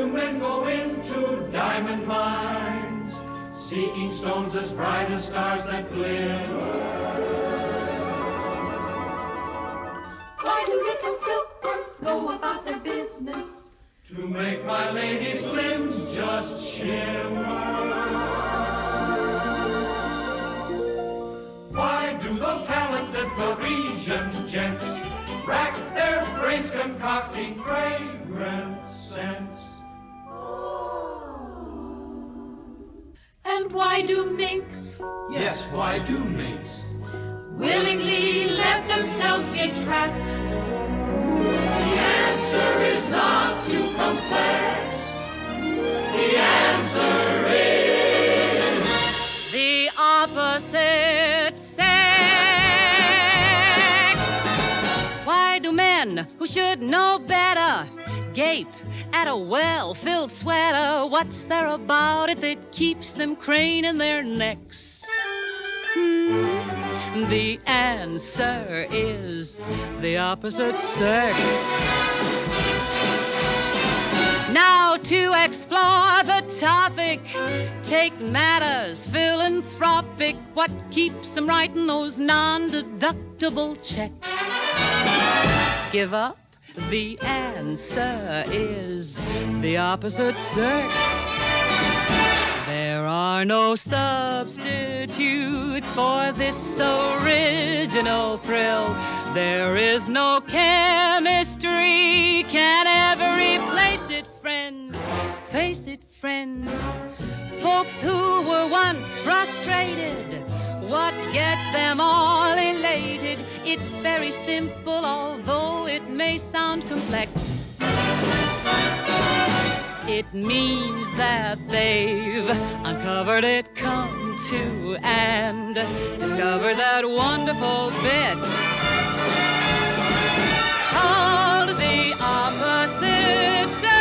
do men go into diamond mines, seeking stones as bright as stars that glimmer? Why do little silkworms go about their business? To make my lady's limbs just shimmer. Why do those talented Parisian gents rack their brains concocting fragrant scents? And why do minks Yes, why do minks willingly let themselves get trapped? The answer is not too complex. The answer is the opposite sex. Why do men who should know better gape at a well-filled sweater? What's there about it that keeps them craning their necks? The answer is the opposite sex. Now to explore the topic, take matters philanthropic. What keeps them writing those non-deductible checks? Give up? The answer is the opposite sex. There are no substitutes for this original thrill. There is no chemistry can ever replace it, friends. Face it, friends. Folks who were once frustrated, what gets them all elated? It's very simple, although it may sound complex. It means that they've uncovered it, come to, and discovered that wonderful bit called the opposite sex.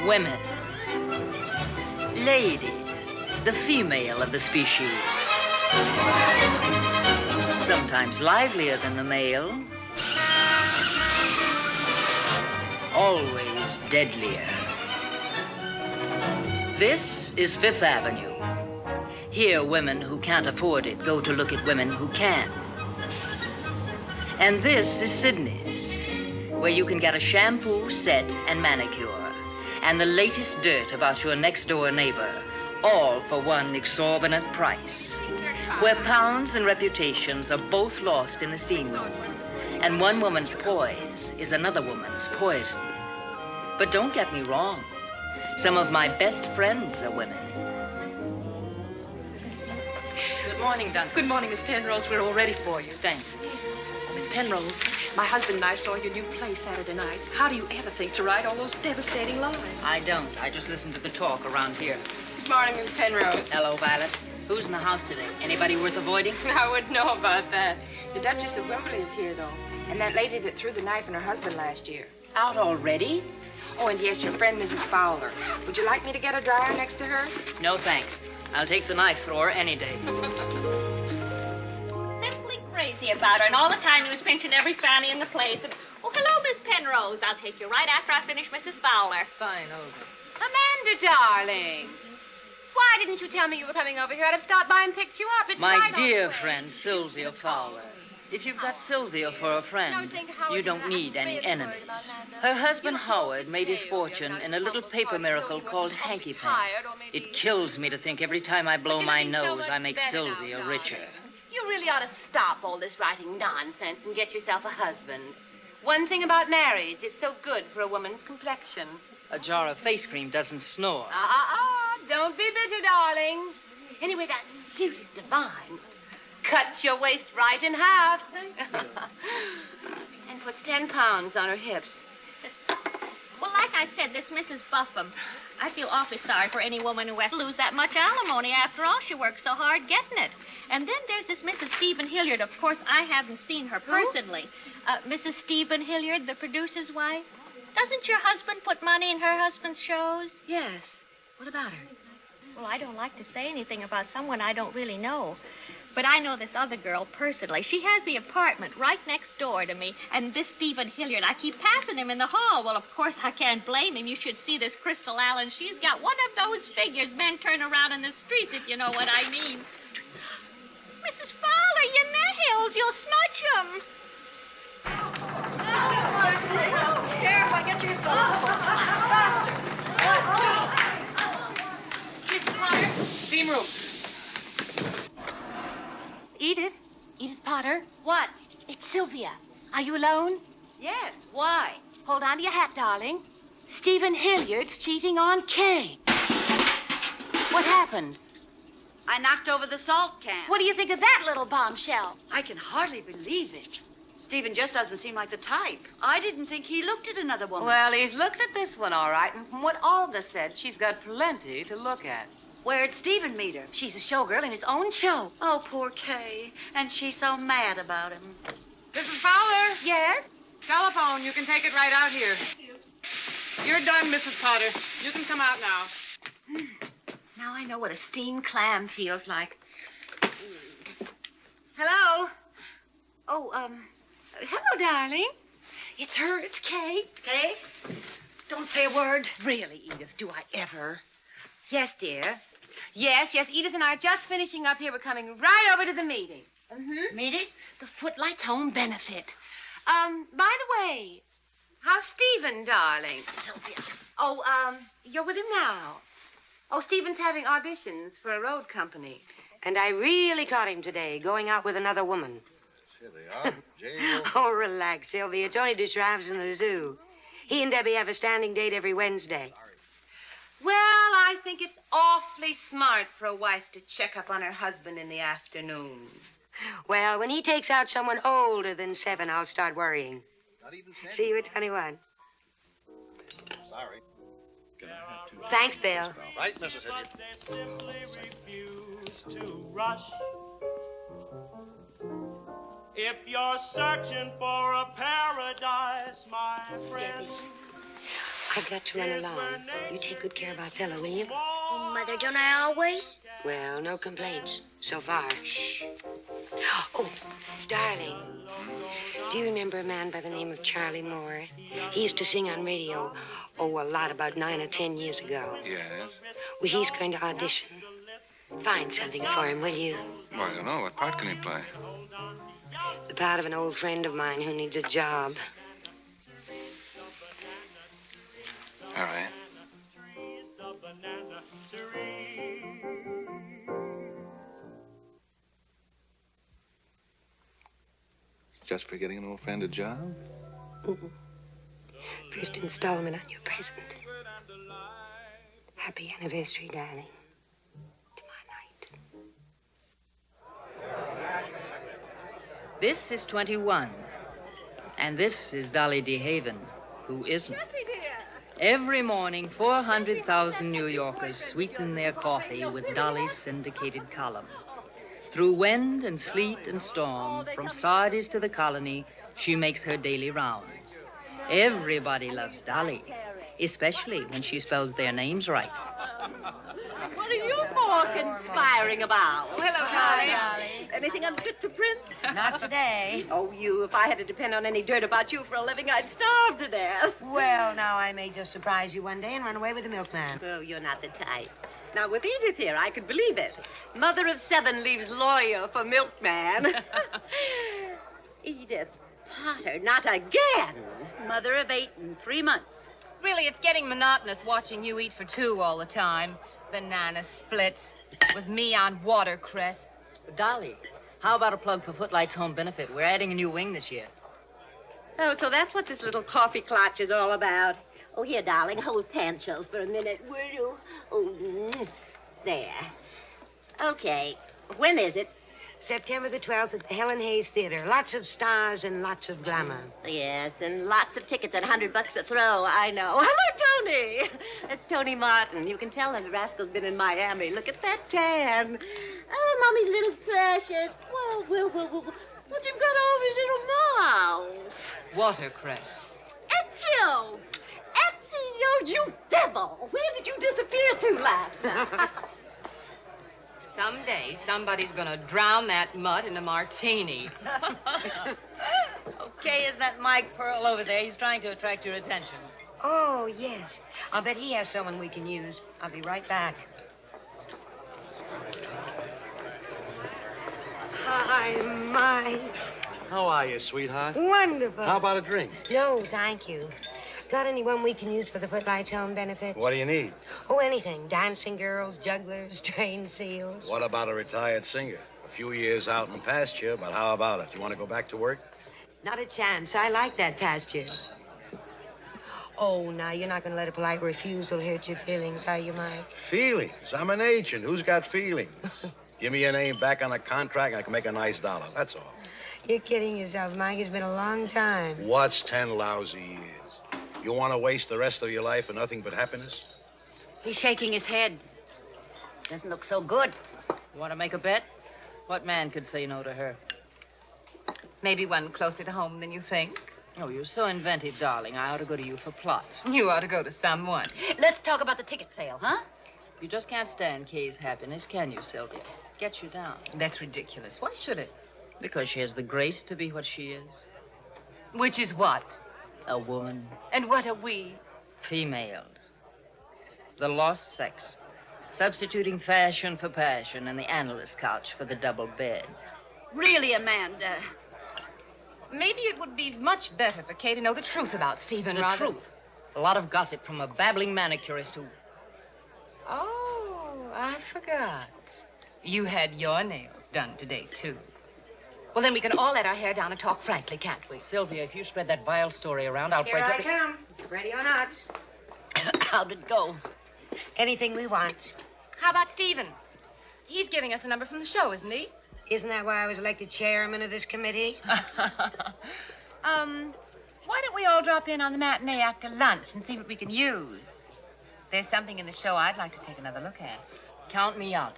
Women. Ladies, the female of the species. Sometimes livelier than the male. Always deadlier. This is Fifth Avenue. Here, women who can't afford it go to look at women who can. And this is Sydney's, where you can get a shampoo, set, and manicure, and the latest dirt about your next-door neighbor, all for one exorbitant price. Where pounds and reputations are both lost in the steam room, and one woman's poise is another woman's poison. But don't get me wrong. Some of my best friends are women. Good morning, Duncan. Good morning, Miss Penrose. We're all ready for you. Thanks. Miss Penrose, my husband and I saw your new play Saturday night. How do you ever think to write all those devastating lines? I don't. I just listen to the talk around here. Good morning, Miss Penrose. Hello, Violet. Who's in the house today? Anybody worth avoiding? I wouldn't know about that. The Duchess of Wimbledon's here, though. And that lady that threw the knife in her husband last year. Out already? Oh, and yes, your friend, Mrs. Fowler. Would you like me to get a dryer next to her? No, thanks. I'll take the knife thrower any day. Simply crazy about her, and all the time he was pinching every fanny in the place. And, oh, hello, Miss Penrose. I'll take you right after I finish Mrs. Fowler. Fine, over. Amanda, darling. Why didn't you tell me you were coming over here? I'd have stopped by and picked you up. It's My right dear on the way. friend, Sylvia Fowler. If you've got Sylvia for a friend, you don't need any enemies. Her husband, Howard, made his fortune in a little paper miracle called hanky pants. It kills me to think every time I blow my nose, I make Sylvia richer. You really ought to stop all this writing nonsense and get yourself a husband. One thing about marriage, it's so good for a woman's complexion. A jar of face cream doesn't snore. Don't be bitter, darling. Anyway, that suit is divine. Cuts your waist right in half. And puts 10 pounds on her hips. Well, like I said, this Mrs. Buffum, I feel awfully sorry for any woman who has to lose that much alimony. After all, she worked so hard getting it. And then there's this Mrs. Stephen Hilliard. Of course, I haven't seen her personally. Mrs. Stephen Hilliard, the producer's wife. Doesn't your husband put money in her husband's shows? Yes. What about her? Well, I don't like to say anything about someone I don't really know. But I know this other girl personally. She has the apartment right next door to me. And this Stephen Hilliard, I keep passing him in the hall. Well, of course, I can't blame him. You should see this Crystal Allen. She's got one of those figures men turn around in the streets, if you know what I mean. Mrs. Fowler, you in the hills. You'll smudge them. Sheriff, I get your hips on. Faster. Mr. Potter? Steam room. Edith? Edith Potter? What? It's Sylvia. Are you alone? Yes, why? Hold on to your hat, darling. Stephen Hilliard's cheating on Kay. What happened? I knocked over the salt can. What do you think of that little bombshell? I can hardly believe it. Stephen just doesn't seem like the type. I didn't think he looked at another woman. Well, he's looked at this one, all right. And from what Olga said, she's got plenty to look at. Where'd Stephen meet her? She's a showgirl in his own show. Oh, poor Kay. And she's so mad about him. Mrs. Fowler, Yes? telephone. You can take it right out here. You're done, Mrs. Potter. You can come out now. Now I know what a steamed clam feels like. Hello? Oh, hello, darling. It's her, it's Kay. Kay? Don't say a word. Really, Edith, do I ever? Yes, dear. Yes, Edith and I are just finishing up here. We're coming right over to the meeting. Mm-hmm. Meeting? The Footlights Home benefit. By the way, how's Stephen, darling? Sylvia. Oh, you're with him now. Oh, Stephen's having auditions for a road company. And I really caught him today, going out with another woman. Here they are. Jane. Oh, relax, Sylvia. It's only the Shravs in the zoo. He and Debbie have a standing date every Wednesday. Well, I think it's awfully smart for a wife to check up on her husband in the afternoon. Well, when he takes out someone older than 7, I'll start worrying. Not even standing. See you at 21. Sorry. Thanks, Bill. Right, Mrs. Hilliard. They simply refuse to rush. If you're searching for a paradise, my friend, I've got to run along. You take good care of Othello, will you? Oh, Mother, don't I always? Well, no complaints. So far. Shh. Oh, darling. Do you remember a man by the name of Charlie Moore? He used to sing on radio, a lot, about 9 or 10 years ago. Yes? Well, he's going to audition. Find something for him, will you? Well, I don't know. What part can he play? The part of an old friend of mine who needs a job. All right. Just for getting an old friend a job? Mm-mm. First installment on your present. Happy anniversary, darling. Tomorrow night. This is 21. And this is Dolly DeHaven, who isn't. Every morning, 400,000 New Yorkers sweeten their coffee with Dolly's syndicated column. Through wind and sleet and storm, from Sardis to the colony, she makes her daily rounds. Everybody loves Dolly, especially when she spells their names right. What are you more conspiring about? Oh, hello, darling. Anything unfit to print? Not today. Oh, you, if I had to depend on any dirt about you for a living, I'd starve to death. Well, now I may just surprise you one day and run away with the milkman. Oh, you're not the type. Now, with Edith here, I could believe it. Mother of 7 leaves lawyer for milkman. Edith Potter, not again. Mother of 8 in 3 months. Really, it's getting monotonous watching you eat for 2 all the time. Banana splits with me on watercress. Dolly, how about a plug for Footlights Home Benefit? We're adding a new wing this year. Oh, so that's what this little coffee clutch is all about. Oh, here, darling, hold Pancho for a minute, will you? Oh, there. Okay. When is it? September the 12th at the Helen Hayes Theater. Lots of stars and lots of glamour. Yes, and lots of tickets at $100 a throw. I know. Hello, Tony. That's Tony Martin. You can tell him the rascal's been in Miami. Look at that tan. Oh, Mommy's little precious. Well. What you've got over his little mouth? Watercress. Ezio! Ezio, you devil! Where did you disappear to last night? Someday, somebody's gonna drown that mutt in a martini. Okay, is that Mike Pearl over there? He's trying to attract your attention. Oh, yes. I'll bet he has someone we can use. I'll be right back. Hi, Mike. How are you, sweetheart? Wonderful. How about a drink? No, thank you. Got anyone we can use for the Footlights Home benefit? What do you need? Oh, anything. Dancing girls, jugglers, trained seals. What about a retired singer? A few years out in pasture, but how about it? You want to go back to work? Not a chance. I like that pasture. Oh, now, you're not going to let a polite refusal hurt your feelings, are you, Mike? Feelings? I'm an agent. Who's got feelings? Give me your name back on a contract, and I can make a nice dollar. That's all. You're kidding yourself, Mike. It's been a long time. What's 10 lousy years? You want to waste the rest of your life for nothing but happiness? He's shaking his head. Doesn't look so good. Want to make a bet? What man could say no to her? Maybe one closer to home than you think. Oh, you're so inventive, darling. I ought to go to you for plots. You ought to go to someone. Let's talk about the ticket sale, huh? You just can't stand Kay's happiness, can you, Sylvia? Gets you down. That's ridiculous. Why should it? Because she has the grace to be what she is. Which is what? A woman. And what are we? Females. The lost sex. Substituting fashion for passion and the analyst couch for the double bed. Really, Amanda. Maybe it would be much better for Kay to know the truth about Stephen, The truth. A lot of gossip from a babbling manicurist who... Oh, I forgot. You had your nails done today, too. Well, then we can all let our hair down and talk frankly, can't we? Sylvia, if you spread that vile story around, I'll Here break I every... come. Ready or not. How'd it go? Anything we want. How about Stephen? He's giving us a number from the show, isn't he? Isn't that why I was elected chairman of this committee? Why don't we all drop in on the matinee after lunch and see what we can use? There's something in the show I'd like to take another look at. Count me out.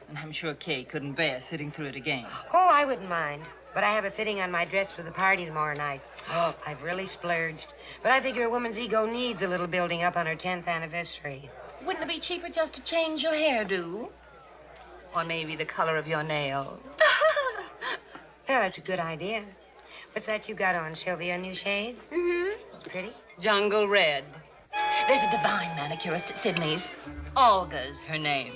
And I'm sure Kay couldn't bear sitting through it again. Oh, I wouldn't mind. But I have a fitting on my dress for the party tomorrow night. Oh, I've really splurged. But I figure a woman's ego needs a little building up on her 10th anniversary. Wouldn't it be cheaper just to change your hairdo? Or maybe the color of your nails? Yeah, that's a good idea. What's that you got on, Sylvia? A new shade? Mm-hmm. Pretty? Jungle red. There's a divine manicurist at Sydney's. Olga's her name.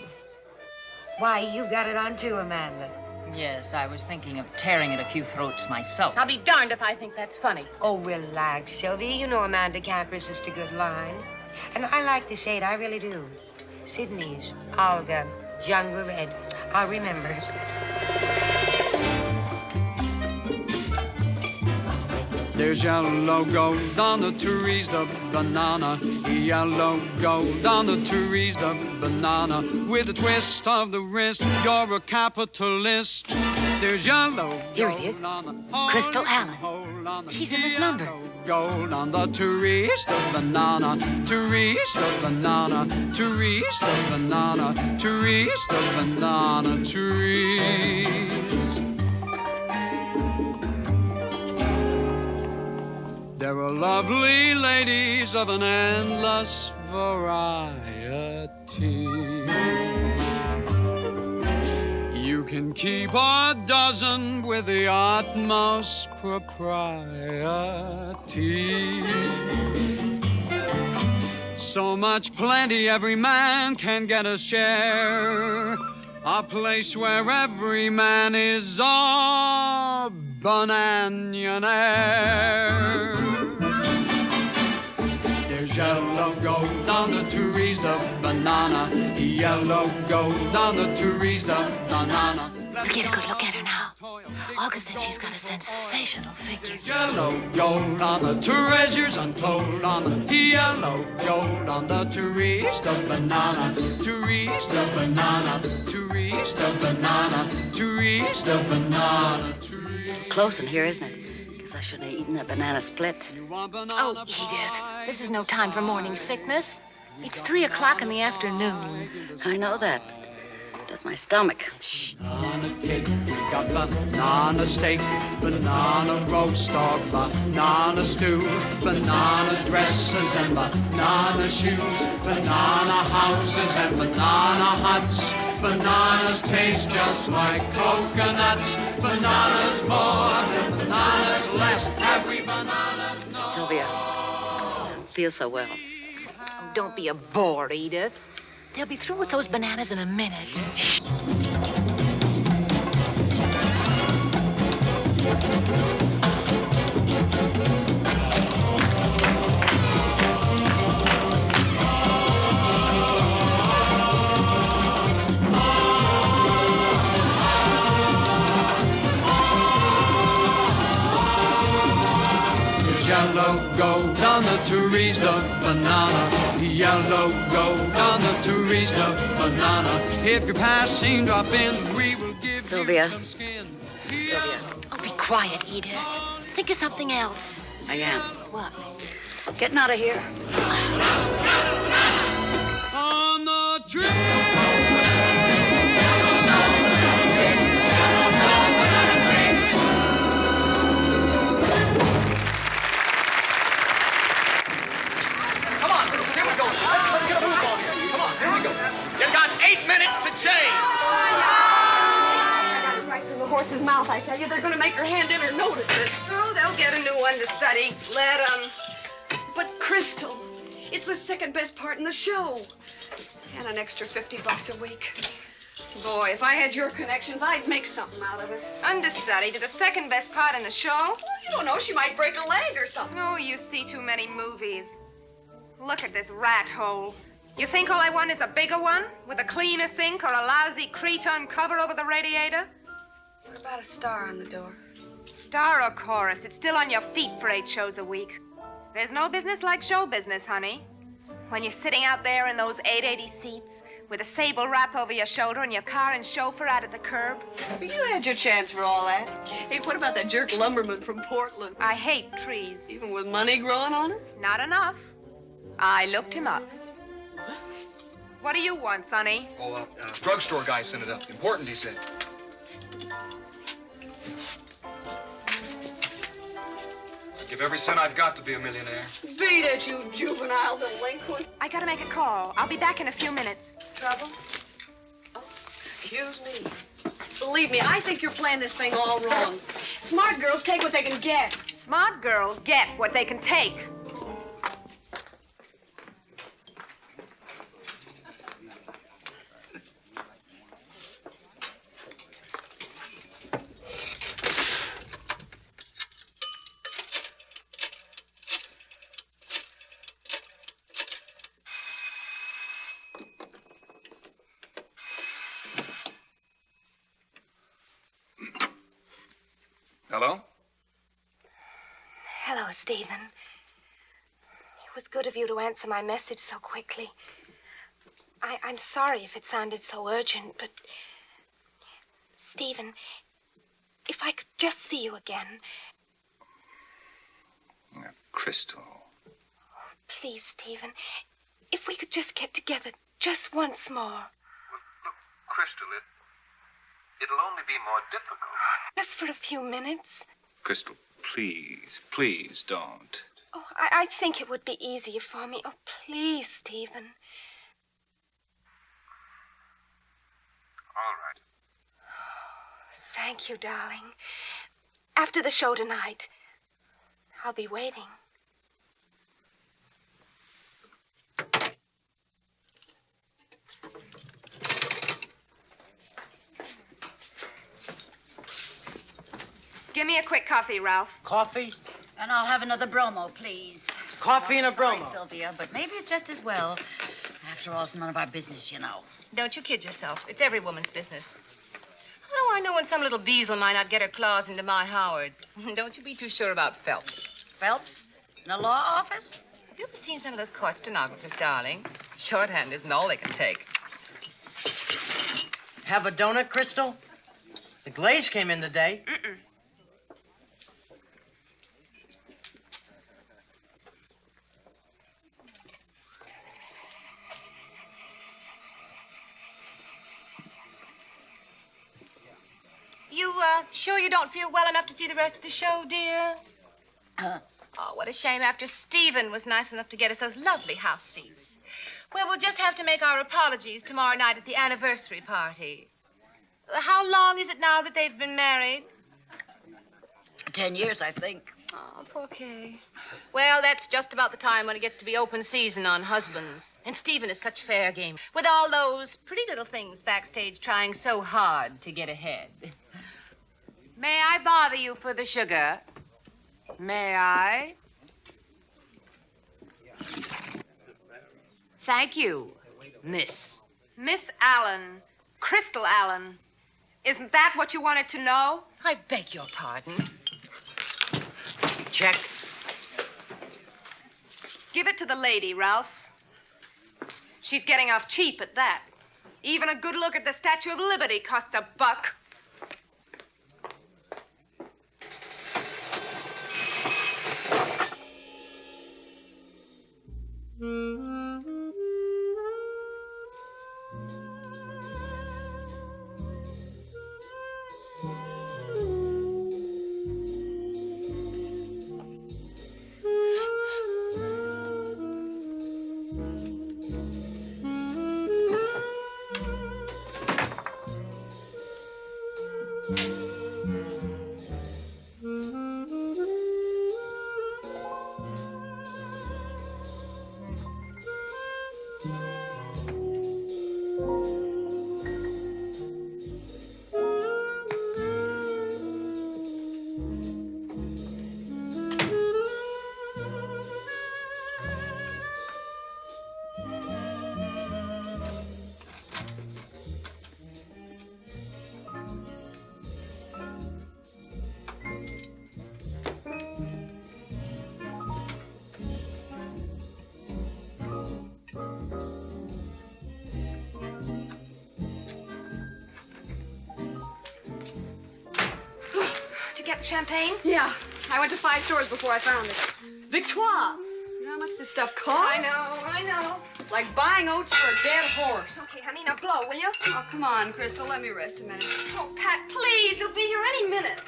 Why, you've got it on too, Amanda. Yes, I was thinking of tearing at a few throats myself. I'll be darned if I think that's funny. Oh, relax, Sylvia. You know Amanda can't resist a good line. And I like the shade, I really do. Sydney's, Olga, Jungle Red. I'll remember. There's yellow gold on the trees, the banana. Yellow gold on the trees, the banana. With a twist of the wrist, you're a capitalist. There's yellow Here it is. Crystal Allen. She's in this number. Gold on the trees, the banana. Trees, the banana. Trees, the banana. Trees, the banana. Trees. There are lovely ladies of an endless variety. You can keep a dozen with the utmost propriety. So much plenty, every man can get a share. A place where every man is a bananaire. There's yellow gold on the trees, the banana. Yellow gold on the trees, the banana. We'll get a good look at her now. Olga said she's got a sensational figure. Yellow gold on the treasures untold on the yellow gold on the trees, the banana, trees, the banana, trees, the banana, trees, the banana, trees. Close in here, isn't it? Guess I shouldn't have eaten that banana split. Oh, Edith, this is no time for morning sickness. It's 3 o'clock in the afternoon. I know that. Does my stomach. Shh. Banana cake, we got banana steak, banana roast or banana stew, banana dresses and banana shoes, banana houses and banana huts. Bananas taste just like coconuts. Bananas more than bananas less. Every banana's no. Sylvia, I don't feel so well. Oh, don't be a bore, Edith. They'll be through with those bananas in a minute. Shh. Yellow gold on the trees, the banana. Yellow gold on the trees, the banana. If you're passing, drop in. We will give Sylvia. you some skin. Sylvia. Oh, be quiet, Edith. Think of something else. I am. What? Getting out of here. On the tree. Right through the horse's mouth, I tell you. They're going to make her hand in her note at this. Oh, they'll get a new one to study. Let 'em. But, Crystal, it's the second best part in the show. And an extra $50 a week. Boy, if I had your connections, I'd make something out of it. Understudy to the second best part in the show? Well, you don't know. She might break a leg or something. Oh, you see too many movies. Look at this rat hole. You think all I want is a bigger one? With a cleaner sink or a lousy cretonne cover over the radiator? What about a star on the door? Star or chorus, it's still on your feet for 8 shows a week. There's no business like show business, honey. When you're sitting out there in those 880 seats with a sable wrap over your shoulder and your car and chauffeur out at the curb. You had your chance for all that. Hey, what about that jerk lumberman from Portland? I hate trees. Even with money growing on him? Not enough. I looked him up. What do you want, Sonny? Oh, drugstore guy sent it up. Important, he said. Give every cent I've got to be a millionaire. Beat it, you juvenile delinquent. I gotta make a call. I'll be back in a few minutes. Trouble? Oh, excuse me. Believe me, I think you're playing this thing all wrong. Smart girls take what they can get. Smart girls get what they can take. Hello? Hello, Stephen. It was good of you to answer my message so quickly. I'm sorry if it sounded so urgent, but... Stephen, if I could just see you again. Crystal. Please, Stephen, if we could just get together just once more. Look, Crystal, it'll only be more difficult. Just for a few minutes. Crystal, please don't. Oh, I think it would be easier for me. Oh, please, Stephen. All right. Thank you, darling. After the show tonight, I'll be waiting. Give me a quick coffee, Ralph. Coffee? And I'll have another bromo, please. Coffee and a Sorry, bromo. Sylvia, but maybe it's just as well. After all, it's none of our business, you know. Don't you kid yourself. It's every woman's business. I don't I know when some little beazle might not get her claws into my Howard. Don't you be too sure about Phelps. Phelps? In a law office? Have you ever seen some of those court stenographers, darling? Shorthand isn't all they can take. Have a donut, Crystal? The glaze came in today. Mm-mm. You, sure you don't feel well enough to see the rest of the show, dear? Oh, what a shame after Stephen was nice enough to get us those lovely house seats. Well, we'll just have to make our apologies tomorrow night at the anniversary party. How long is it now that they've been married? 10 years, I think. Oh, poor Kay. Well, that's just about the time when it gets to be open season on husbands. And Stephen is such fair game, with all those pretty little things backstage trying so hard to get ahead. May I bother you for the sugar? May I? Thank you, Miss. Miss Allen. Crystal Allen. Isn't that what you wanted to know? I beg your pardon. Check. Give it to the lady, Ralph. She's getting off cheap at that. Even a good look at the Statue of Liberty costs $1. Did you get the champagne? Yeah. I went to 5 stores before I found it. Victoire. You know how much this stuff costs? I know. Like buying oats for a dead horse. Okay, honey, now blow, will you? Oh, come on, Crystal. Let me rest a minute. Oh, Pat, please. He'll be here any minute.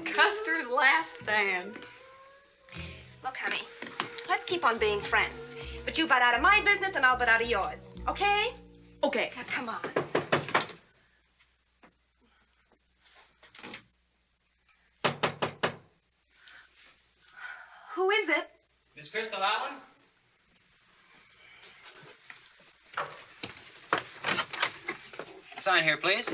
Custer's last stand. Look, honey, let's keep on being friends. But you butt out of my business and I'll butt out of yours. Okay? Okay. Now, come on. Who is it? Miss Crystal Allen? Sign here, please.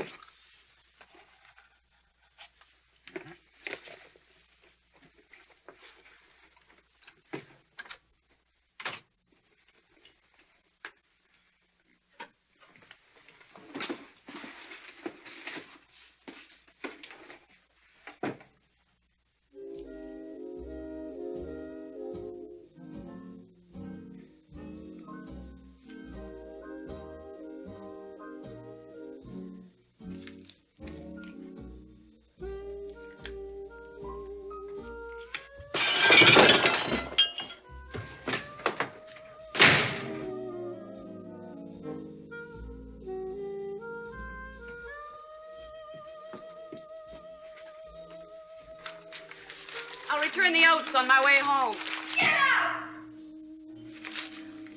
I'll return the oats on my way home. Get out!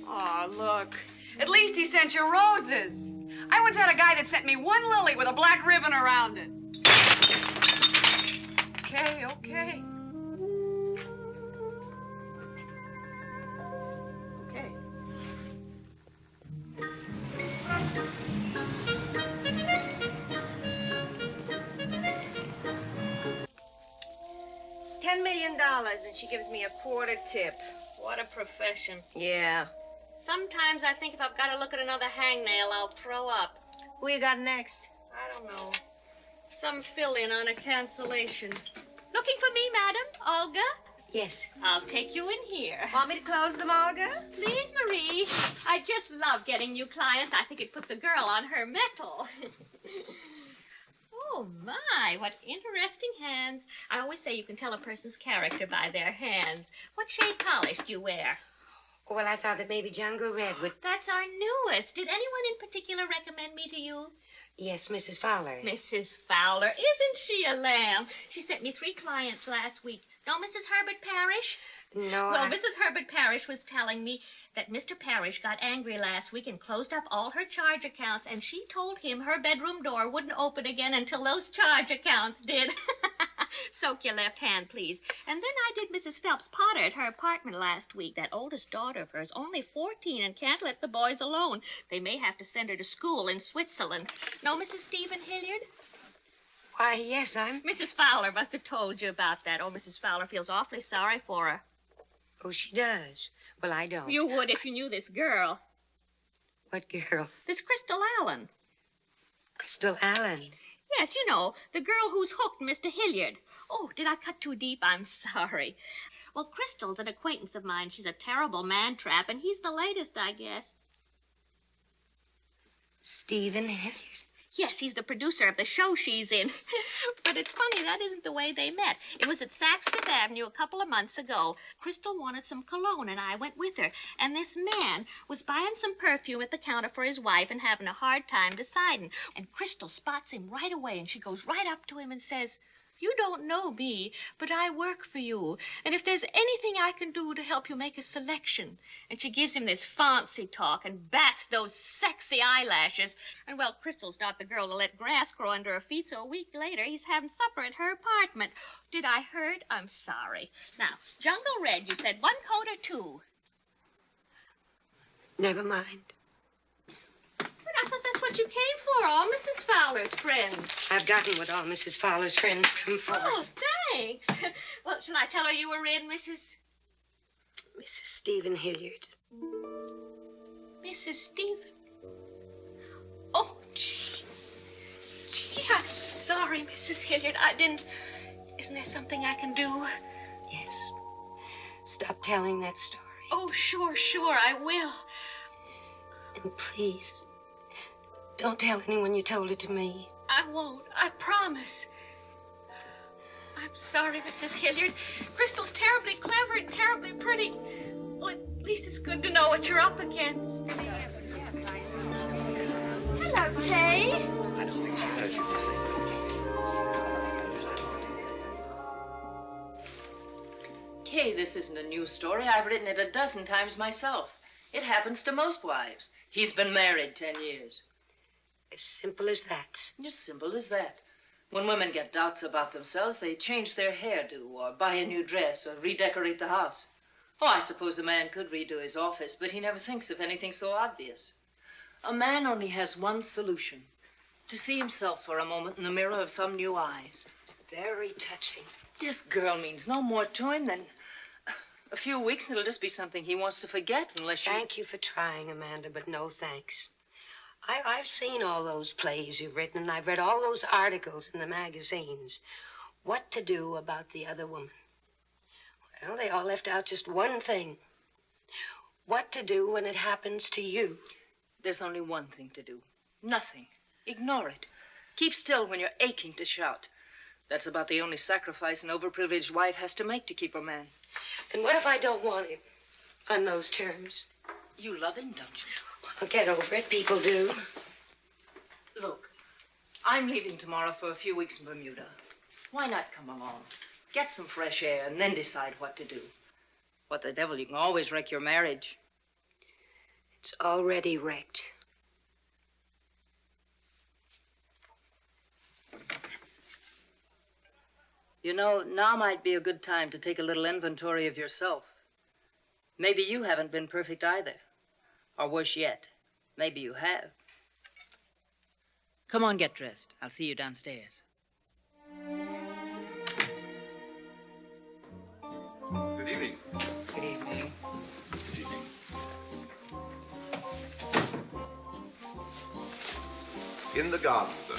Oh, look. At least he sent you roses. I once had a guy that sent me one lily with a black ribbon around it. Okay, okay. Okay. $10 million, and she gives me a quarter tip. What a profession. Yeah. Sometimes I think if I've got to look at another hangnail, I'll throw up. Who you got next? I don't know. Some fill-in on a cancellation. Looking for me, madam? Olga? Yes. I'll take you in here. Want me to close them, Olga? Please, Marie. I just love getting new clients. I think it puts a girl on her mettle. Oh, my, what interesting hands. I always say you can tell a person's character by their hands. What shade polish do you wear? Well, I thought that maybe Jungle Red would... That's our newest. Did anyone in particular recommend me to you? Yes, Mrs. Fowler. Mrs. Fowler, isn't she a lamb? She sent me 3 clients last week. No, Mrs. Herbert Parrish? No, Well, Mrs. Herbert Parrish was telling me that Mr. Parrish got angry last week and closed up all her charge accounts, and she told him her bedroom door wouldn't open again until those charge accounts did. Soak your left hand, please. And then I did Mrs. Phelps Potter at her apartment last week. That oldest daughter of hers, only 14, and can't let the boys alone. They may have to send her to school in Switzerland. No, Mrs. Stephen Hilliard? Why, yes, I'm... Mrs. Fowler must have told you about that. Oh, Mrs. Fowler feels awfully sorry for her. Oh, she does. Well, I don't. You would if you knew this girl. What girl? This Crystal Allen. Crystal Allen. Yes, you know, the girl who's hooked Mr. Hilliard. Oh, did I cut too deep? I'm sorry. Well, Crystal's an acquaintance of mine. She's a terrible man-trap, and he's the latest, I guess. Stephen Hilliard. Yes, he's the producer of the show she's in. But it's funny, that isn't the way they met. It was at Saks Fifth Avenue a couple of months ago. Crystal wanted some cologne, and I went with her. And this man was buying some perfume at the counter for his wife and having a hard time deciding. And Crystal spots him right away, and she goes right up to him and says, "You don't know me, but I work for you. And if there's anything I can do to help you make a selection." And she gives him this fancy talk and bats those sexy eyelashes. And, well, Crystal's not the girl to let grass grow under her feet, so a week later he's having supper at her apartment. Did I hurt? I'm sorry. Now, Jungle Red, you said 1 coat or 2? Never mind. But I thought that's what you came for, all Mrs. Fowler's friends. I've gotten what all Mrs. Fowler's friends come for. Oh, thanks. Well, shall I tell her you were in, Mrs. Stephen Hilliard. Mrs. Stephen? Oh, gee. Gee, I'm sorry, Mrs. Hilliard. I didn't... Isn't there something I can do? Yes. Stop telling that story. Oh, sure, I will. And please, don't tell anyone you told it to me. I won't. I promise. I'm sorry, Mrs. Hilliard. Crystal's terribly clever and terribly pretty. Well, at least it's good to know what you're up against. Hello, Kay. I don't think she heard you. Kay, this isn't a new story. I've written it a dozen times myself. It happens to most wives. He's been married 10 years. As simple as that. As simple as that. When women get doubts about themselves, they change their hairdo or buy a new dress or redecorate the house. Oh, I suppose a man could redo his office, but he never thinks of anything so obvious. A man only has one solution: to see himself for a moment in the mirror of some new eyes. It's very touching. This girl means no more to him than a few weeks, and it'll just be something he wants to forget unless you... Thank you for trying, Amanda, but no thanks. I've seen all those plays you've written, and I've read all those articles in the magazines. What to do about the other woman? Well, they all left out just one thing. What to do when it happens to you. There's only one thing to do. Nothing. Ignore it. Keep still when you're aching to shout. That's about the only sacrifice an overprivileged wife has to make to keep her man. And what if I don't want him on those terms? You love him, don't you? I'll get over it. People do. Look, I'm leaving tomorrow for a few weeks in Bermuda. Why not come along? Get some fresh air and then decide what to do. What the devil, you can always wreck your marriage. It's already wrecked. You know, now might be a good time to take a little inventory of yourself. Maybe you haven't been perfect either. Or worse yet, maybe you have. Come on, get dressed. I'll see you downstairs. Good evening. Good evening. Good evening. In the garden, sir.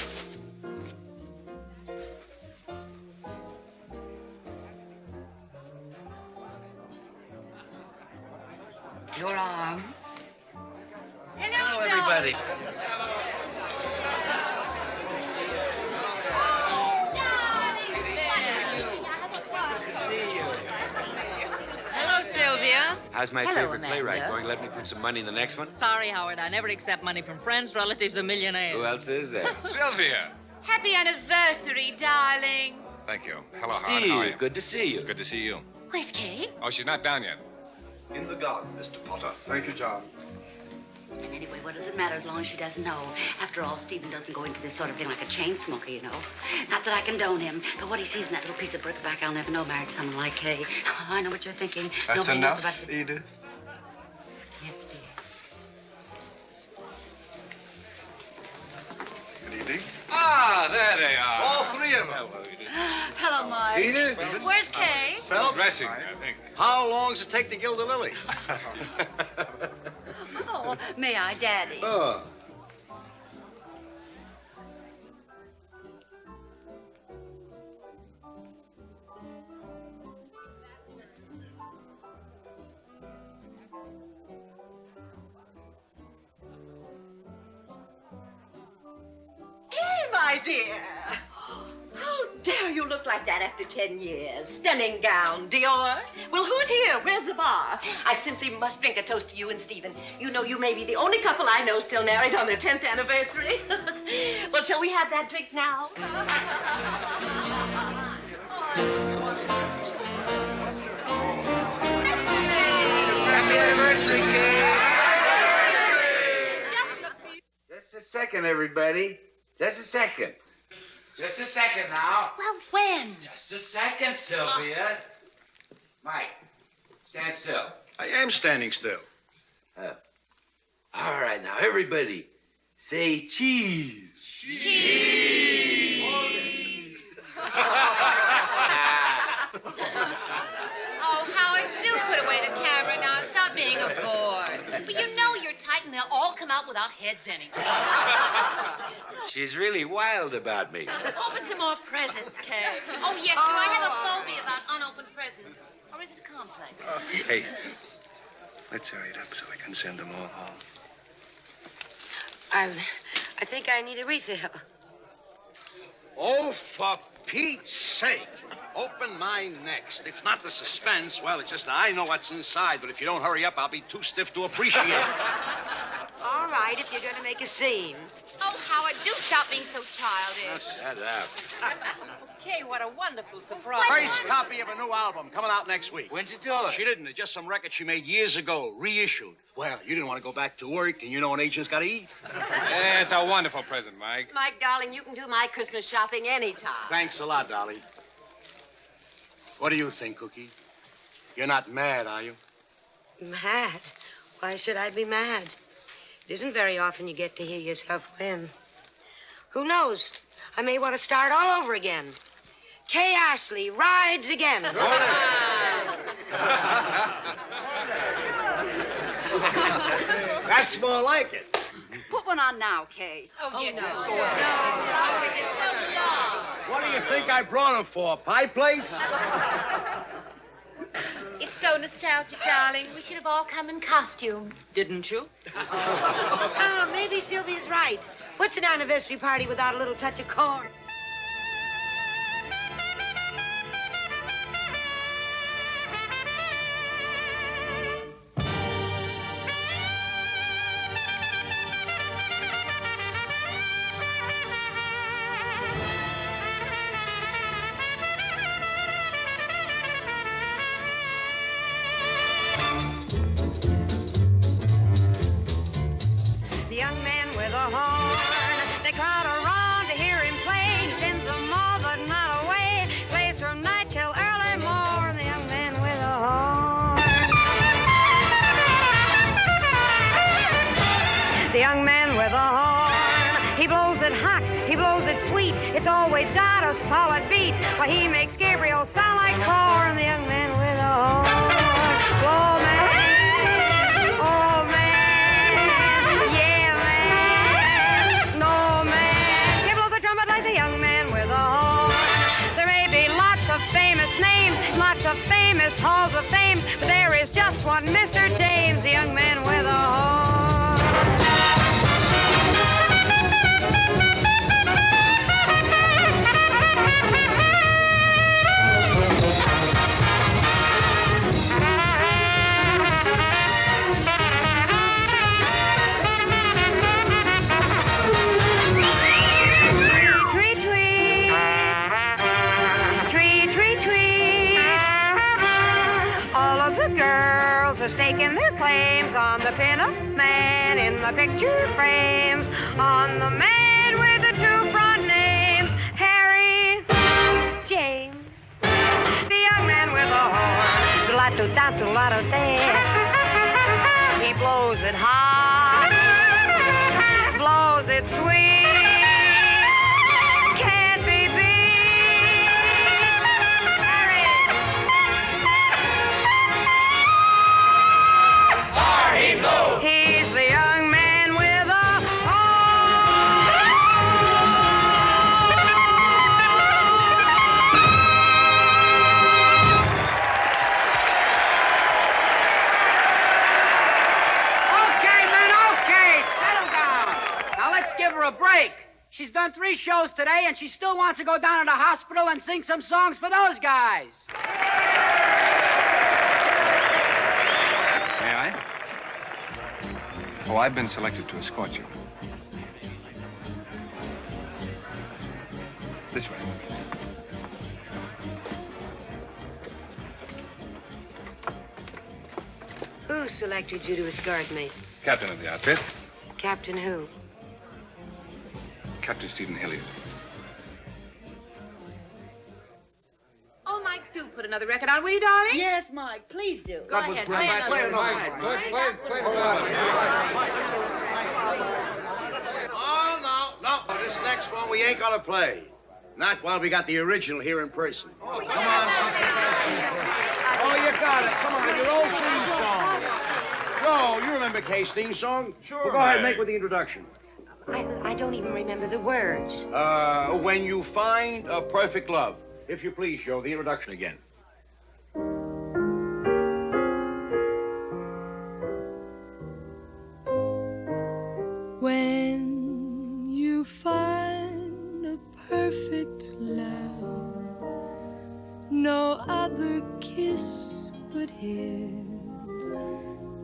Your arm. Hello, everybody. Hello, Sylvia. How's my Hello, favorite playwright Amanda. going? Let me put some money in the next one? Sorry, Howard. I never accept money from friends, relatives, or millionaires. Who else is there? Sylvia. Happy anniversary, darling. Thank you. Hello, Steve, Howard. How are you? good to see you. Good to see you. Where's Kate? Oh, she's not down yet. In the garden, Mr. Potter. Thank you, John. And anyway, what does it matter as long as she doesn't know? After all, Stephen doesn't go into this sort of thing like a chain smoker, you know. Not that I condone him, but what he sees in that little piece of bric-a-brac, I'll never know married to someone like Kay. Oh, I know what you're thinking. That's Nobody knows enough, about it. Edith. Yes, dear. Good evening. Ah, there they are. All three of them. Hello, Edith. Hello, Mike. Edith? Where's Kay? Phil? Dressing, I think. How long does it take to gild a lily? Oh, may I, Daddy? Hey, my dear. How dare you look like that after 10 years? Stunning gown, Dior. Well, who's here? Where's the bar? I simply must drink a toast to you and Stephen. You know you may be the only couple I know still married on their 10th anniversary. Well, shall we have that drink now? Happy anniversary, kid! Just look for you. Just a second, everybody. Just a second. Just a second now. Well, when? Just a second, Sylvia. Mike, stand still. I am standing still. Oh. All right, now, everybody, say cheese. Cheese! Oh, Howard, do put away the camera now and stop being a bore. But you know you're tight and they'll all come out without heads anyway. She's really wild about me. Open some more presents, Kay. Oh, yes, do I have a phobia about unopened presents? Or is it a complex? Hey, let's hurry it up so we can send them all home. I think I need a refill. Oh, for Pete's sake. Open mine next. It's not the suspense. Well, it's just I know what's inside, but if you don't hurry up, I'll be too stiff to appreciate it. All right, if you're going to make a scene. Oh, Howard, do stop being so childish. Shut up. Okay, what a wonderful surprise. First copy of a new album coming out next week. When's it do it? She didn't. It's just some record she made years ago, reissued. Well, you didn't want to go back to work, and you know an agent's got to eat. Yeah, it's a wonderful present, Mike. Mike, darling, you can do my Christmas shopping anytime. Thanks a lot, Dolly. What do you think, Cookie? You're not mad, are you? Mad? Why should I be mad? It isn't very often you get to hear yourself win. Who knows? I may want to start all over again. Kay Ashley rides again. That's more like it. Put one on now, Kay. Oh, yes. no. It's so long. What do you think I brought them for? Pie plates? It's so nostalgic, darling. We should have all come in costume. Didn't you? Oh, maybe Sylvia's right. What's an anniversary party without a little touch of corn? The young man with a horn, they crowd around to hear him play. He sends them all, but not away. Plays from night till early morn. The young man with a horn. The young man with a horn, he blows it hot, he blows it sweet. It's always got a solid beat. Why, he makes Gabriel sound like corn. The young man with a horn. Blow, man. Oh, man. Yeah, man. No, man. on the pin-up man in the picture frames, on the man with the two front names, Harry, James, the young man with a horn, do-la-do-da-do-la-do-da. He blows it hot, blows it sweet. Can't be beat. Harry blows. He's the young man with a Okay, men, okay, settle down. Now let's give her a break. She's done 3 shows today, and she still wants to go down to the hospital and sing some songs for those guys. May I? Oh, I've been selected to escort you. This way. Who selected you to escort me? Captain of the outfit, Captain who? Captain Stephen Hilliard. Oh, Mike, do put another record on, will you, darling? Yes, Mike, please do. Go ahead, play another one. Oh, no. This next one we ain't gonna play. Not while we got the original here in person. Oh, come on. Oh, you got it. Come on, your old theme song. Joe, you remember Kay's theme song? Sure. Well, go ahead and make with the introduction. I don't even remember the words. When you find a perfect love. If you please, Joe, the introduction again. When you find a perfect love, no other kiss but his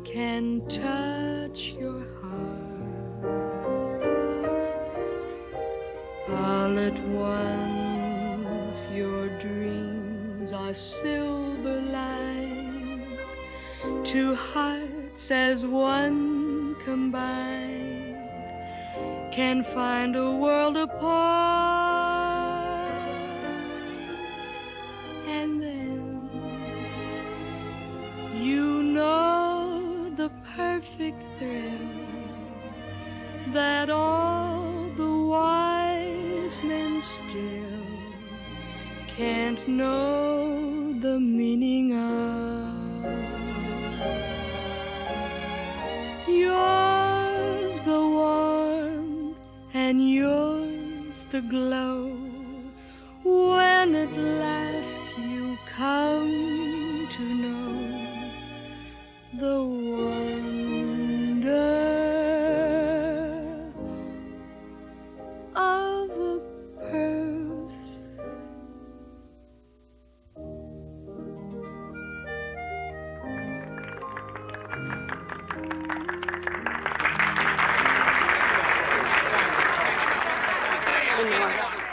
can touch your heart. All at once your dreams are silver lined, 2 hearts as one combined can find a world apart. And then you know the perfect thrill that all the wise men still can't know the meaning of. Yours the warmth and yours the glow, when at last you come to know the wonder of a perfect.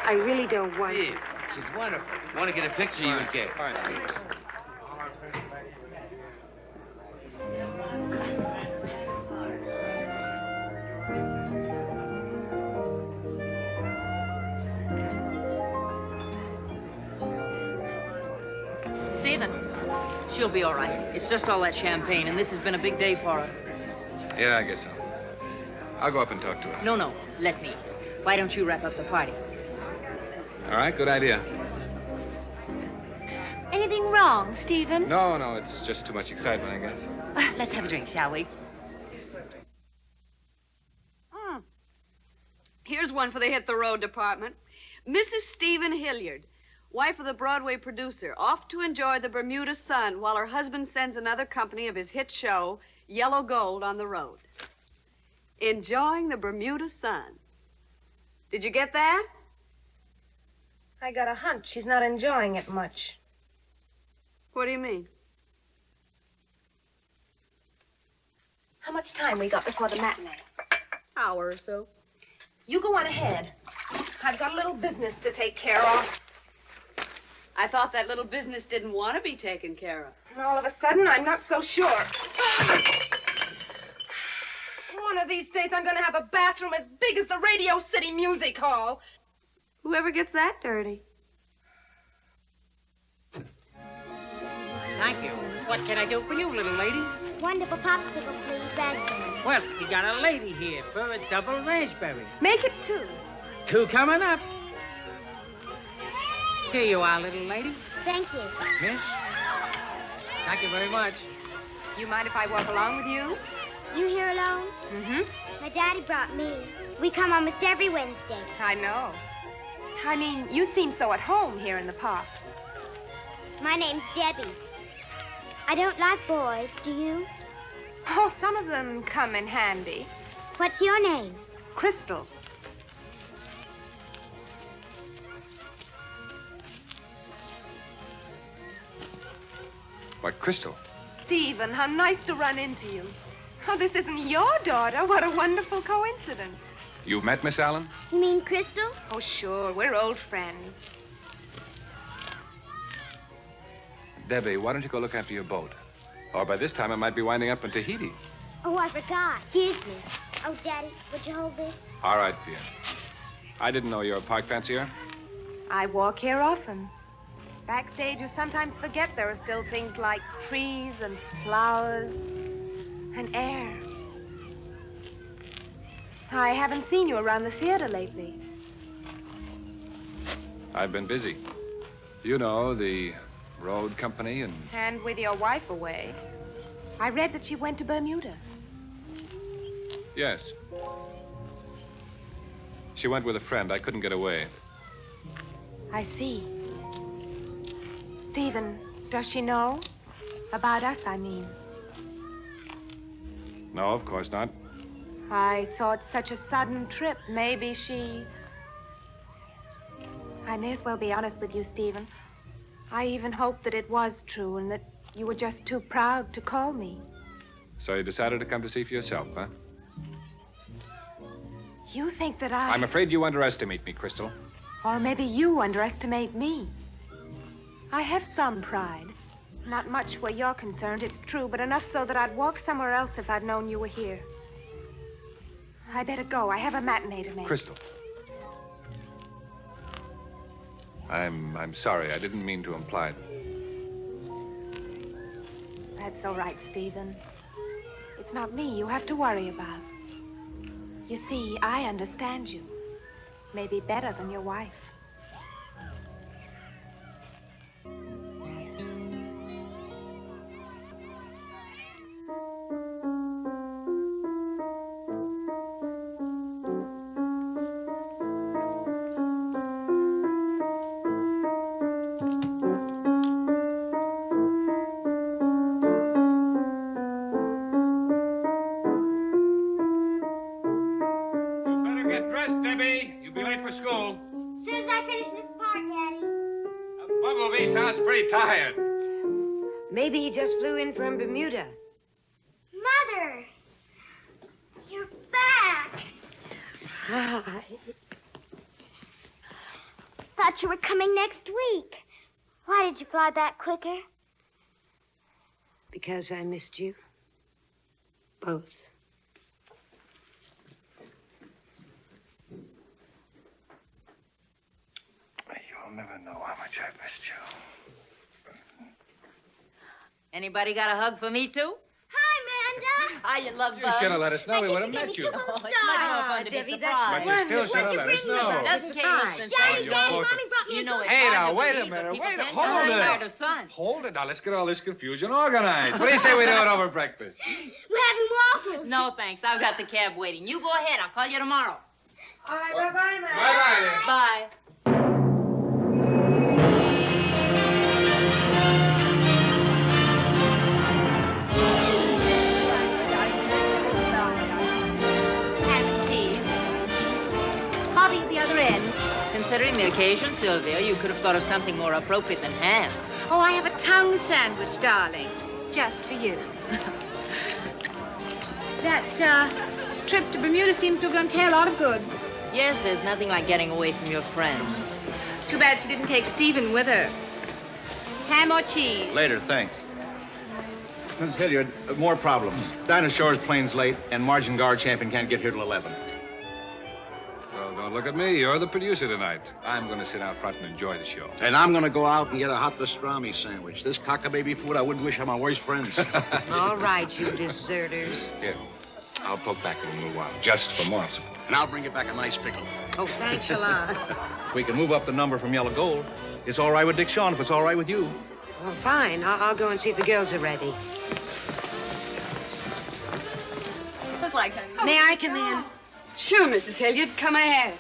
I really don't want. Steve, she's wonderful. Want to get a picture you and Kay? Fine. Stephen, she'll be all right. It's just all that champagne, and this has been a big day for her. Yeah, I guess so. I'll go up and talk to her. No, let me. Why don't you wrap up the party? All right, good idea. Anything wrong, Stephen? No, it's just too much excitement, I guess. Let's have a drink, shall we? Here's one for the Hit the Road department. Mrs. Stephen Hilliard, wife of the Broadway producer, off to enjoy the Bermuda sun while her husband sends another company of his hit show, Yellow Gold, on the road. Enjoying the Bermuda sun. Did you get that? I got a hunch she's not enjoying it much. What do you mean? How much time we got before the matinee? Hour or so. You go on ahead. I've got a little business to take care of. I thought that little business didn't want to be taken care of. And all of a sudden, I'm not so sure. One of these days, I'm going to have a bathroom as big as the Radio City Music Hall. Whoever gets that dirty? Thank you. What can I do for you, little lady? Wonderful popsicle, please, raspberry. Well, we got a lady here for a double raspberry. Make it 2. 2 coming up. Here you are, little lady. Thank you. Miss? Thank you very much. You mind if I walk along with you? You here alone? Mm-hmm. My daddy brought me. We come almost every Wednesday. I know. I mean, you seem so at home here in the park. My name's Debbie. I don't like boys, do you? Oh, some of them come in handy. What's your name? Crystal. Why, Crystal. Stephen, how nice to run into you. Oh, this isn't your daughter. What a wonderful coincidence. You've met Miss Allen? You mean Crystal? Oh, sure. We're old friends. Debbie, why don't you go look after your boat? Or by this time, it might be winding up in Tahiti. Oh, I forgot. Excuse me. Oh, Daddy, would you hold this? All right, dear. I didn't know you were a park fancier. I walk here often. Backstage, you sometimes forget there are still things like trees and flowers and air. I haven't seen you around the theater lately. I've been busy. You know, the road company and... And with your wife away. I read that she went to Bermuda. Yes. She went with a friend. I couldn't get away. I see. Stephen, does she know? About us, I mean. No, of course not. I thought such a sudden trip, maybe she... I may as well be honest with you, Stephen. I even hoped that it was true and that you were just too proud to call me. So you decided to come to see for yourself, huh? You think that I... I'm afraid you underestimate me, Crystal. Or maybe you underestimate me. I have some pride. Not much where you're concerned, it's true, but enough so that I'd walk somewhere else if I'd known you were here. I better go. I have a matinee to make. Crystal. I'm sorry. I didn't mean to imply that. That's all right, Stephen. It's not me you have to worry about. You see, I understand you. Maybe better than your wife. Tired. Maybe he just flew in from Bermuda. Mother! You're back! Hi. Thought you were coming next week. Why did you fly back quicker? Because I missed you. Both. You'll never know how much I've missed you. Anybody got a hug for me, too? Hi, Amanda. Hi, you love You bug. should have let us know. We would have met you. Oh, it's much more fun to be Debbie, surprised. that's But you still should have let us know. Doesn't Caleb since Daddy, you're Daddy, both Mommy brought me you a know book. it's Hey, hard now, to wait a believe that minute. people Wait a can't hold get it. tired of sun. Hold it. Now, let's get all this confusion organized. What do you say we do it over breakfast? We're having waffles. No, thanks. I've got the cab waiting. You go ahead. I'll call you tomorrow. All right, bye-bye, Mom. Bye-bye. Bye. Hobby at the other end. Considering the occasion, Sylvia, you could have thought of something more appropriate than ham. Oh, I have a tongue sandwich, darling. Just for you. That, trip to Bermuda seems to have done Kay a lot of good. Yes, there's nothing like getting away from your friends. Too bad she didn't take Stephen with her. Ham or cheese? Later, thanks. Miss Hilliard, more problems. Dinah Shore's plane's late, and Margin Guard champion can't get here till 11. Well, don't look at me. You're the producer tonight. I'm going to sit out front and enjoy the show. And I'm gonna go out and get a hot pastrami sandwich. This cockababy food I wouldn't wish on my worst friends. All right, you deserters. Here, I'll poke back in a little while, just for moral support. And I'll bring you back a nice pickle. Oh, thanks a lot. We can move up the number from Yellow Gold. It's all right with Dick Shawn if it's all right with you. Well, fine. I'll go and see if the girls are ready. Look like that. May I come in? Sure, Mrs. Hilliard. Come ahead.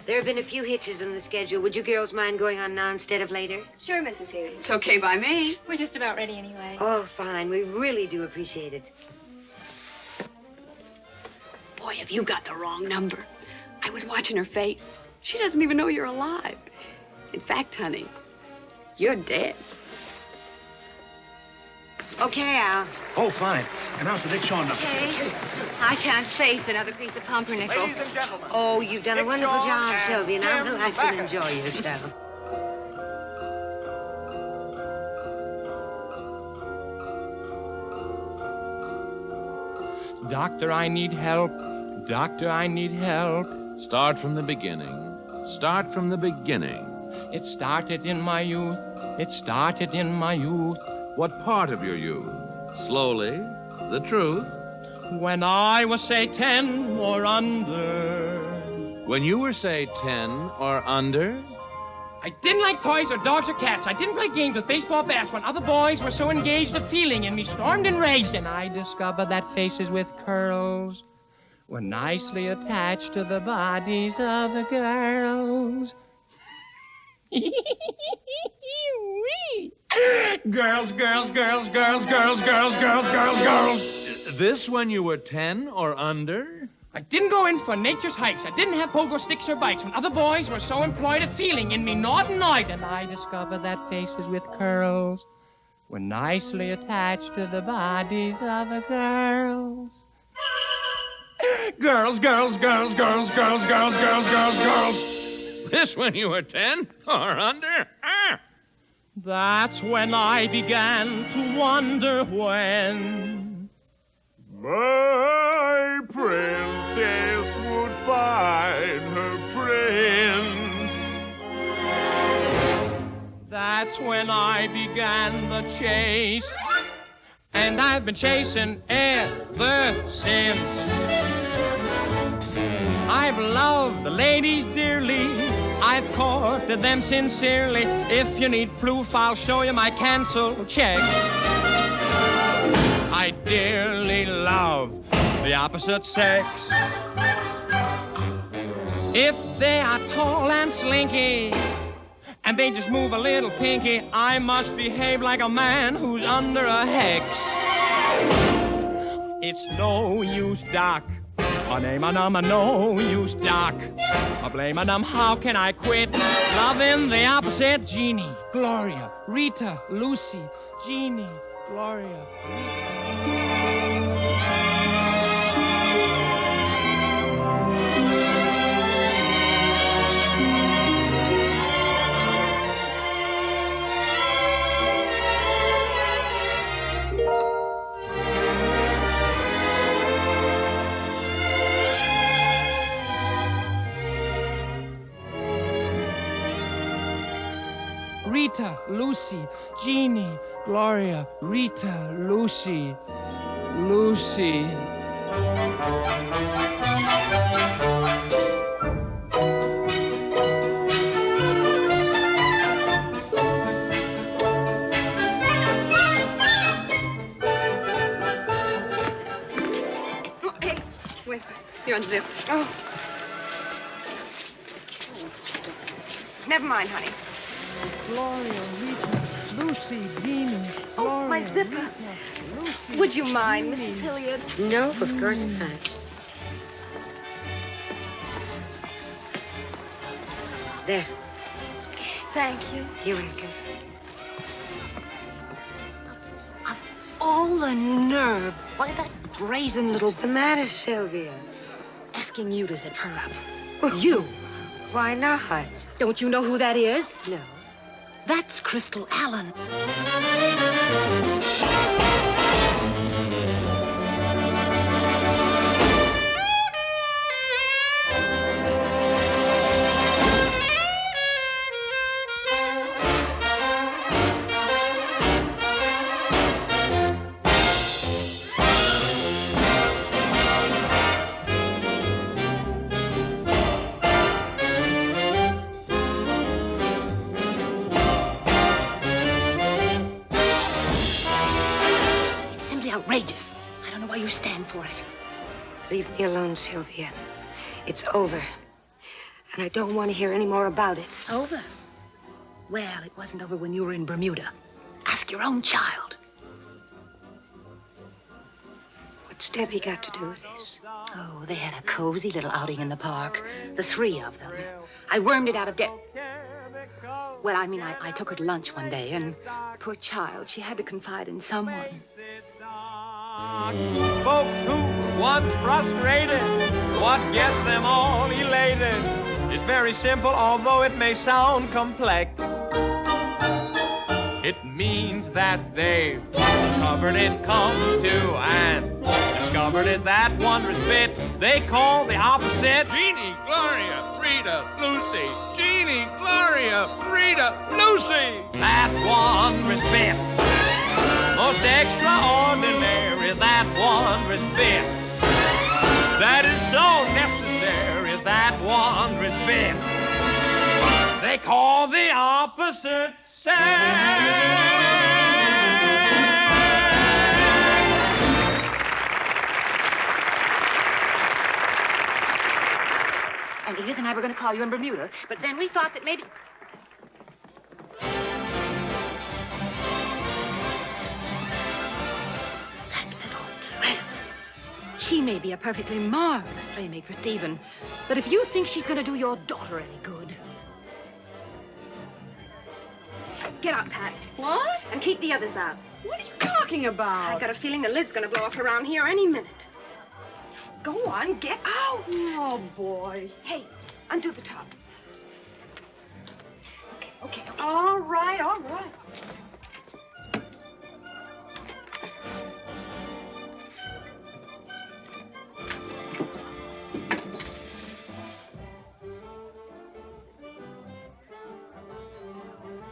There have been a few hitches in the schedule. Would you girls mind going on now instead of later? Sure, Mrs. Hilliard. It's okay by me. We're just about ready anyway. Oh, fine. We really do appreciate it. Boy, have you got the wrong number. I was watching her face. She doesn't even know you're alive. In fact, honey, you're dead. Okay, Al. Oh, fine. Announce the Dick Shawn number. Okay. I can't face another piece of pumpernickel. Ladies and gentlemen. Oh, you've done a wonderful job, Sylvia. Now relax and enjoy yourself. Doctor, I need help. Doctor, I need help. Start from the beginning. Start from the beginning. It started in my youth. It started in my youth. What part of your youth? Slowly. The truth. When I was, say, 10 or under. When you were, say, 10 or under? I didn't like toys or dogs or cats. I didn't play games with baseball bats when other boys were so engaged. A feeling in me stormed and raged, and I discovered that faces with curls were nicely attached to the bodies of the girls. Girls, girls, girls, girls, girls, girls, girls, girls, girls. This when you were 10 or under? I didn't go in for nature's hikes. I didn't have pogo sticks or bikes when other boys were so employed. A feeling in me gnawed and gnawed, and I discovered that faces with curls were nicely attached to the bodies of the girls. Girls, girls, girls, girls, girls, girls, girls, girls, girls. This when you were 10 or under? Ah! That's when I began to wonder when my princess would find her prince. That's when I began the chase, and I've been chasing ever since. I've loved the ladies dearly. I've courted them sincerely. If you need proof, I'll show you my cancel checks. I dearly love the opposite sex. If they are tall and slinky, and they just move a little pinky, I must behave like a man who's under a hex. It's no use, Doc. A name and no use, Doc. A blame and how can I quit loving the opposite? Jeannie, Gloria, Rita, Lucy, Jeannie, Gloria, Rita, Lucy, Jeannie, Gloria, Rita, Lucy, Lucy. Hey, wait, you're unzipped. Oh. Never mind, honey. Gloria, Rita, Lucy, Jeannie, Gloria, Oh, my zipper. Rita, Lucy, Would you mind, Jeannie. Mrs. Hilliard? No, of course not. There. Thank you. You're welcome. All the nerve. Why, that brazen little... What's the matter, Sylvia? Asking you to zip her up. Well, You. Why not? Don't you know who that is? No. That's Crystal Allen. for it. Leave me alone, Sylvia. It's over. And I don't want to hear any more about it. Over? Well, it wasn't over when you were in Bermuda. Ask your own child. What's Debbie got to do with this? Oh, they had a cozy little outing in the park. The three of them. I wormed it out of Well, I mean, I took her to lunch one day, and poor child, she had to confide in someone. Folks who were once frustrated, what gets them all elated is very simple, although it may sound complex. It means that they've discovered it, come to, and discovered it, that wondrous bit they call the opposite. Jeannie, Gloria, Frida, Lucy. Jeannie, Gloria, Frida, Lucy. That wondrous bit. Most extraordinary, that wondrous bit. That is so necessary, that wondrous bit. They call the opposite sex. And Edith and I were going to call you in Bermuda, but then we thought that maybe... That little tramp. She may be a perfectly marvelous playmate for Stephen, but if you think she's going to do your daughter any good... Get up, Pat. What? And keep the others out. What are you talking about? I've got a feeling the lid's gonna blow off around here any minute. Go on, get out. Oh, boy. Hey, undo the top. Okay. All right.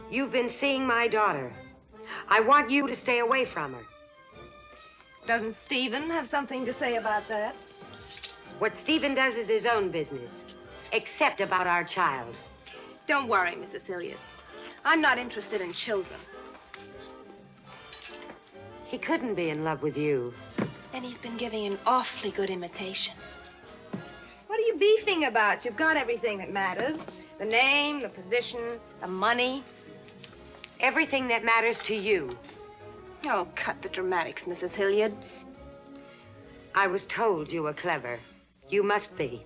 You've been seeing my daughter. I want you to stay away from her. Doesn't Stephen have something to say about that? What Stephen does is his own business, except about our child. Don't worry, Mrs. Hilliard. I'm not interested in children. He couldn't be in love with you. Then he's been giving an awfully good imitation. What are you beefing about? You've got everything that matters. The name, the position, the money. Everything that matters to you. Oh, cut the dramatics, Mrs. Hilliard. I was told you were clever. You must be.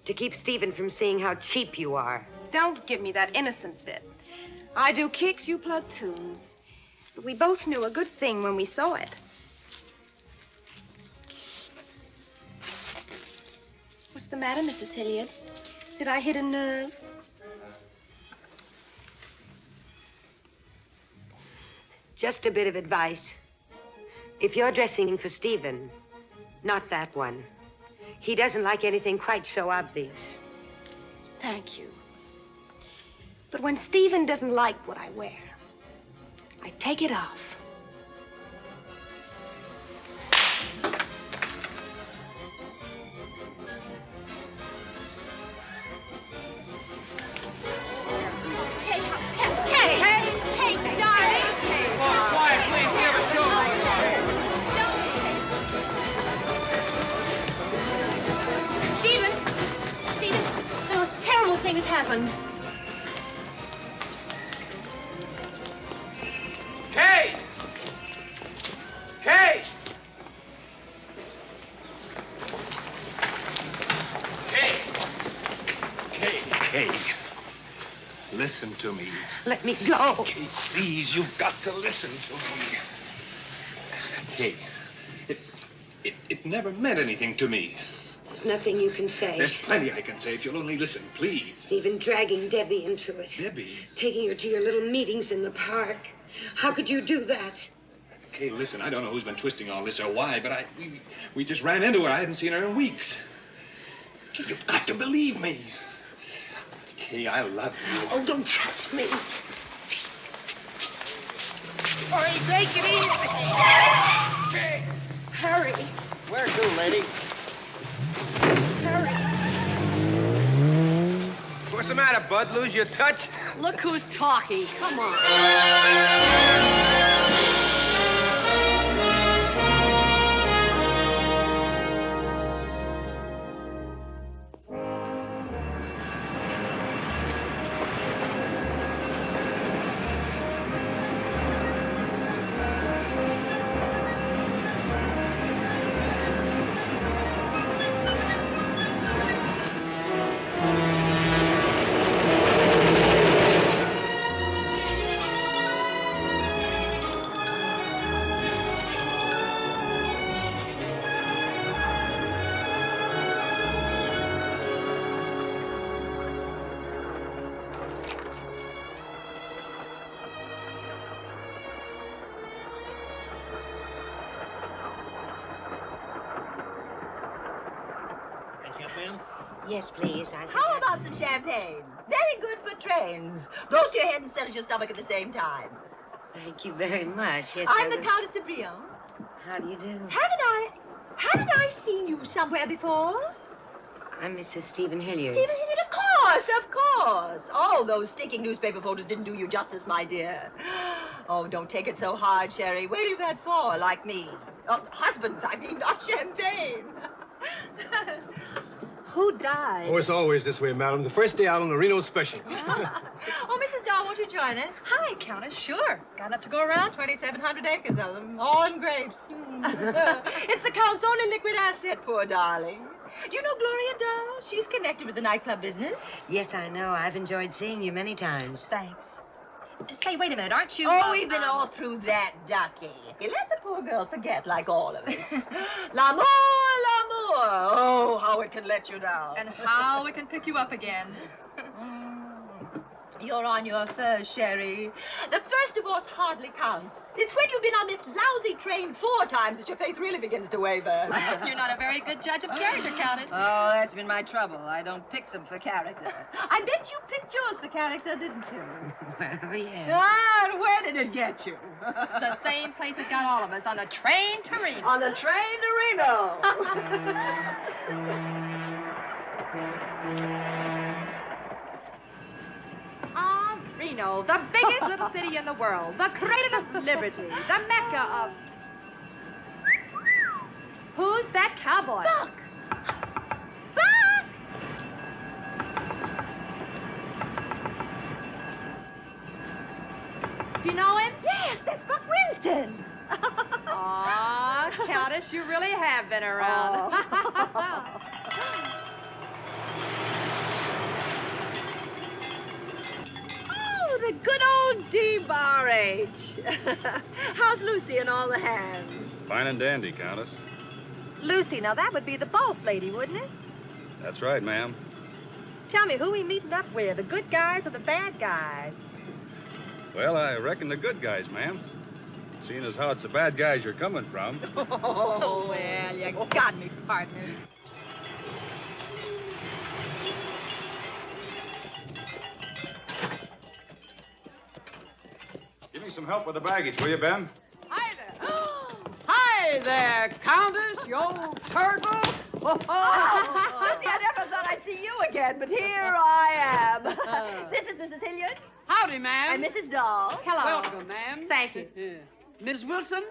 To keep Stephen from seeing how cheap you are. Don't give me that innocent bit. I do kicks, you plug tunes. But we both knew a good thing when we saw it. What's the matter, Mrs. Hilliard? Did I hit a nerve? Just a bit of advice. If you're dressing for Stephen, not that one. He doesn't like anything quite so obvious. Thank you. But when Stephen doesn't like what I wear, I take it off. Has happened. Kay! Kay! Kay, listen to me. Let me go. Kay, please, you've got to listen to me. Kay, it never meant anything to me. There's nothing you can say. There's plenty I can say if you'll only listen, please. Even dragging Debbie into it. Debbie? Taking her to your little meetings in the park. How could you do that? Kay, listen, I don't know who's been twisting all this or why, but we just ran into her. I hadn't seen her in weeks. Kay, you've got to believe me. Kay, I love you. Oh, don't touch me. Hurry, take it easy. Kay! Hurry. Where to, lady? Hurry. What's the matter, Bud? Lose your touch? Look who's talking. Come on. Yes, please. How about some champagne? Very good for trains. Goes to your head and settles your stomach at the same time. Thank you very much. Yes, I'm the Countess de Brion. How do you do? Haven't I seen you somewhere before? I'm Mrs. Stephen Hilliard. Stephen Hilliard, of course. Oh, those stinking newspaper photos didn't do you justice, my dear. Oh, don't take it so hard, Sherry. Wait till you've had 4, like me. Husbands, I mean, not champagne. Who died? Oh, it's always this way, madam. The first day out on the Reno Special. Oh, Mrs. Dahl, won't you join us? Hi, Countess. Sure. Got enough to go around? 2,700 acres of them, all in grapes. It's the Count's only liquid asset, poor darling. Do you know Gloria Dahl? She's connected with the nightclub business. Yes, I know. I've enjoyed seeing you many times. Thanks. Say, wait a minute. Aren't you... Oh, we've been all through that, Ducky. You let the poor girl forget like all of us. L'amour, l'amour. Oh, how it can let you down. And how it can pick you up again. You're on your first, Sherry. The first divorce hardly counts. It's when you've been on this lousy train 4 times that your faith really begins to waver. You're not a very good judge of character, Countess. Oh, that's been my trouble. I don't pick them for character. I bet you picked yours for character, didn't you? Well, yeah. Ah, and where did it get you? The same place it got all of us, on the train to Reno. On the train to Reno. Reno, the biggest little city in the world, the cradle of liberty, the mecca of... Who's that cowboy? Buck! Buck! Do you know him? Yes, that's Buck Winston. Aw, Countess, you really have been around. The good old D-Bar-H. How's Lucy and all the hands? Fine and dandy, Countess. Lucy, now that would be the boss lady, wouldn't it? That's right, ma'am. Tell me, who we meeting up with, the good guys or the bad guys? Well, I reckon the good guys, ma'am. Seeing as how it's the bad guys you're coming from. Oh, well, you got me, partner. Give me some help with the baggage, will you, Ben? Hi there. Hi there, Countess, you old turtle. Lucy, I never thought I'd see you again, but here I am. This is Mrs. Hilliard. Howdy, ma'am. And Mrs. Dahl. Hello. Welcome, ma'am. Thank you. Miss Wilson,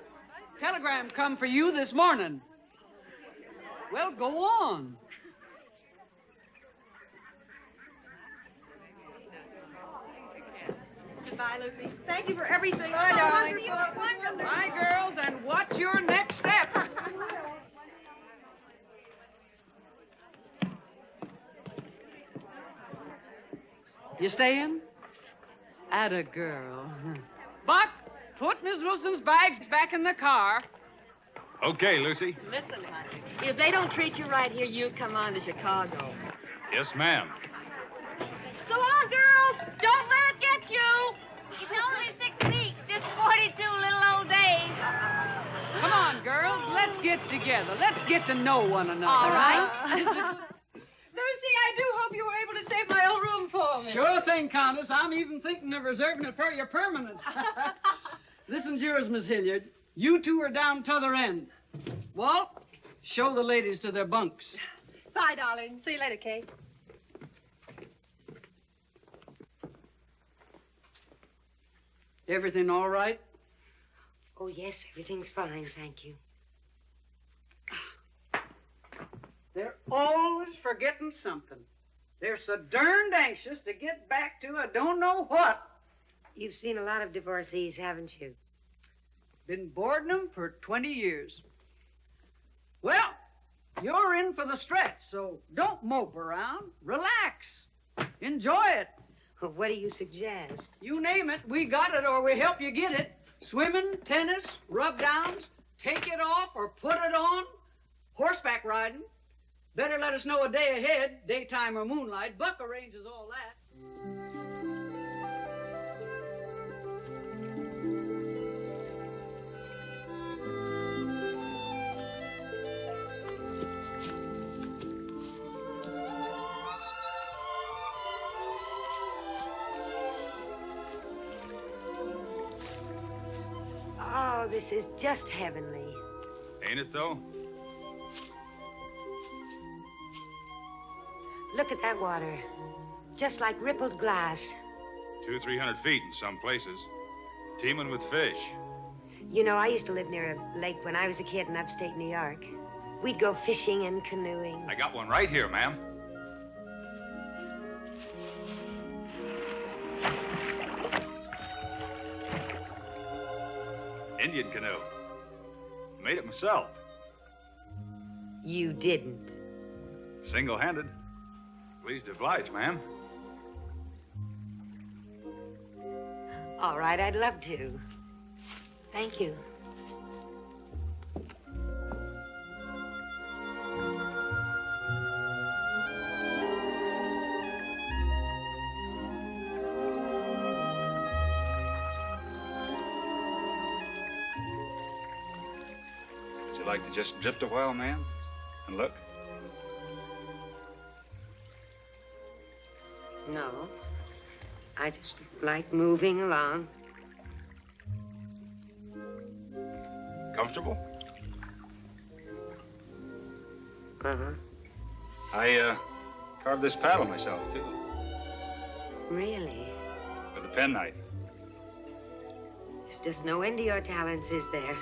telegram come for you this morning. Well, go on. Goodbye, Lucy. Thank you for everything. Bye, darling. Bye, girls, and what's your next step? You staying? Atta girl. Buck, put Miss Wilson's bags back in the car. Okay, Lucy. Listen, honey, if they don't treat you right here, you come on to Chicago. Yes, ma'am. So long, girls. Don't let it get you. It's only 6 weeks, just 42 little old days. Come on, girls, let's get together. Let's get to know one another. All right. Lucy, I do hope you were able to save my old room for me. Sure thing, Countess. I'm even thinking of reserving it for you permanent. Listen's yours, Miss Hilliard. You two are down t'other end. Walt, show the ladies to their bunks. Bye, darling. See you later, Kate. Everything all right? Oh, yes, everything's fine, thank you. They're always forgetting something. They're so darned anxious to get back to I don't know what. You've seen a lot of divorcees, haven't you? Been boarding them for 20 years. Well, you're in for the stretch, so don't mope around. Relax. Enjoy it. Well, what do you suggest? You name it, we got it or we help you get it. Swimming, tennis, rub-downs, take it off or put it on, horseback riding. Better let us know a day ahead, daytime or moonlight. Buck arranges all that. place is just heavenly. Ain't it, though? Look at that water. Just like rippled glass. 200-300 feet in some places. Teeming with fish. You know, I used to live near a lake when I was a kid in upstate New York. We'd go fishing and canoeing. I got one right here, ma'am. Indian canoe. Made it myself. You didn't. Single-handed. Pleased to oblige, ma'am. All right, I'd love to. Thank you. Would you like to just drift a while, ma'am? And look? No. I just like moving along. Comfortable? Uh-huh. I carved this paddle myself, too. Really? With a penknife. There's just no end to your talents, is there?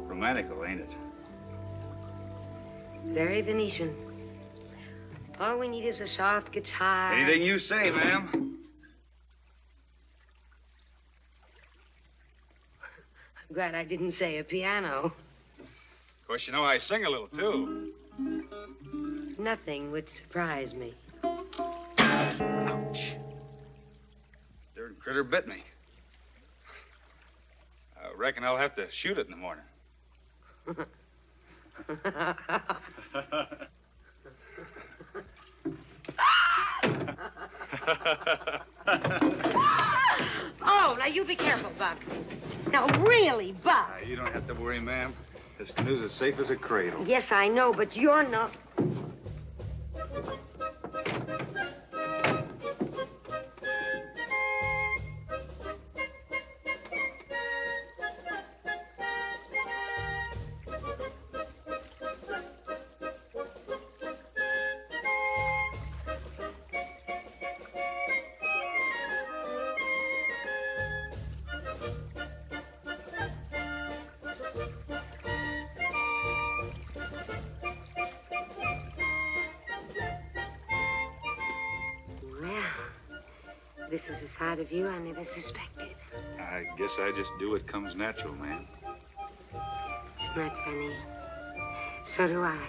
Romantical, ain't it? Very Venetian. All we need is a soft guitar. Anything you say, ma'am. I'm glad I didn't say a piano. Of course, you know I sing a little, too. Nothing would surprise me. Ouch. Darn critter bit me. I reckon I'll have to shoot it in the morning. Oh, now you be careful, Buck. Now, really, Buck. You don't have to worry, ma'am. This canoe's as safe as a cradle. Yes, I know, but you're not. This is a side of you I never suspected. I guess I just do what comes natural, ma'am. It's not funny. So do I.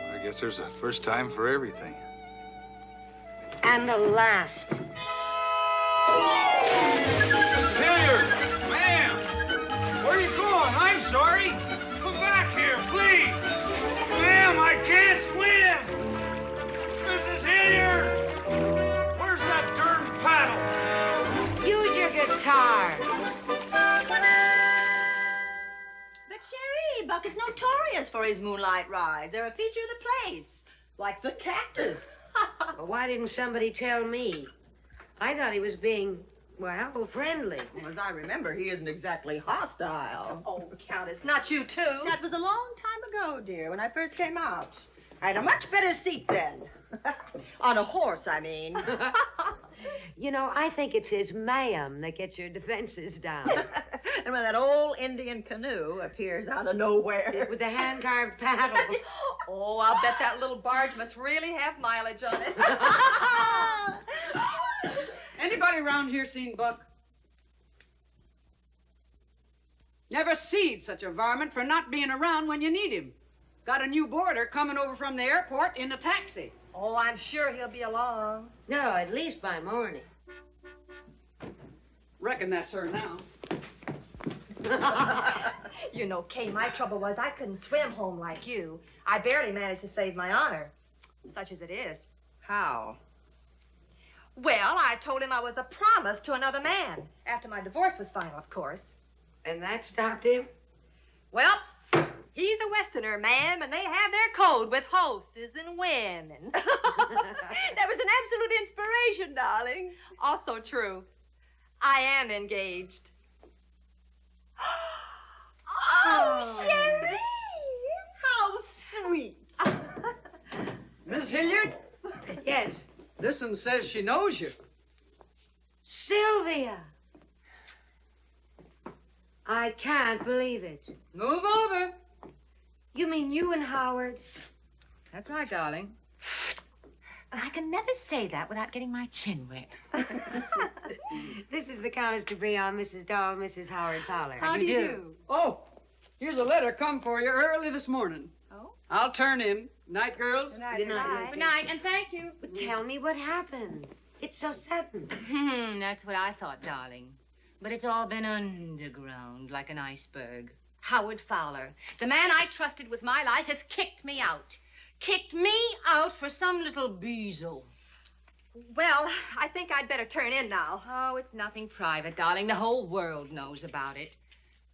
I guess there's a first time for everything. And the last. Mrs. Hilliard! Ma'am! Where are you going? I'm sorry. Come back here, please. Ma'am, I can't swim. Mrs. Hilliard! Where's that darn paddle? Use your guitar. But, Sherry, Buck is notorious for his moonlight rides. They're a feature of the place. Like the cactus. Well, why didn't somebody tell me? I thought he was being, well, friendly. Well, as I remember, he isn't exactly hostile. Oh, Countess, not you too. That was a long time ago, dear, when I first came out. I had a much better seat then. On a horse, I mean. You know, I think it's his ma'am that gets your defenses down. And when that old Indian canoe appears out of nowhere. With the hand-carved paddle. Oh, I'll bet that little barge must really have mileage on it. Anybody around here seen Buck? Never seed such a varmint for not being around when you need him. Got a new boarder coming over from the airport in a taxi. Oh, I'm sure he'll be along. No, at least by morning. Reckon that's her now. You know, Kay, my trouble was I couldn't swim home like you. I barely managed to save my honor, such as it is. How? Well, I told him I was a promise to another man. After my divorce was final, of course. And that stopped him? Well, he's a Westerner, ma'am, and they have their code with horses and women. That was an absolute inspiration, darling. Also true. I am engaged. Oh, Sherry! How sweet. Miss Hilliard? Yes. This one says she knows you. Sylvia! I can't believe it. Move over. You mean you and Howard? That's right, darling. I can never say that without getting my chin wet. This is the Countess de Brion, Mrs. Dahl, Mrs. Howard Fowler. How do you do? Oh, here's a letter come for you early this morning. Oh? I'll turn in. Night, girls. Good night. Good night. Good night, and thank you. But tell me what happened. It's so sudden. That's what I thought, darling. But it's all been underground, like an iceberg. Howard Fowler, the man I trusted with my life, has kicked me out. Kicked me out for some little beezle. Well, I think I'd better turn in now. Oh, it's nothing private, darling. The whole world knows about it.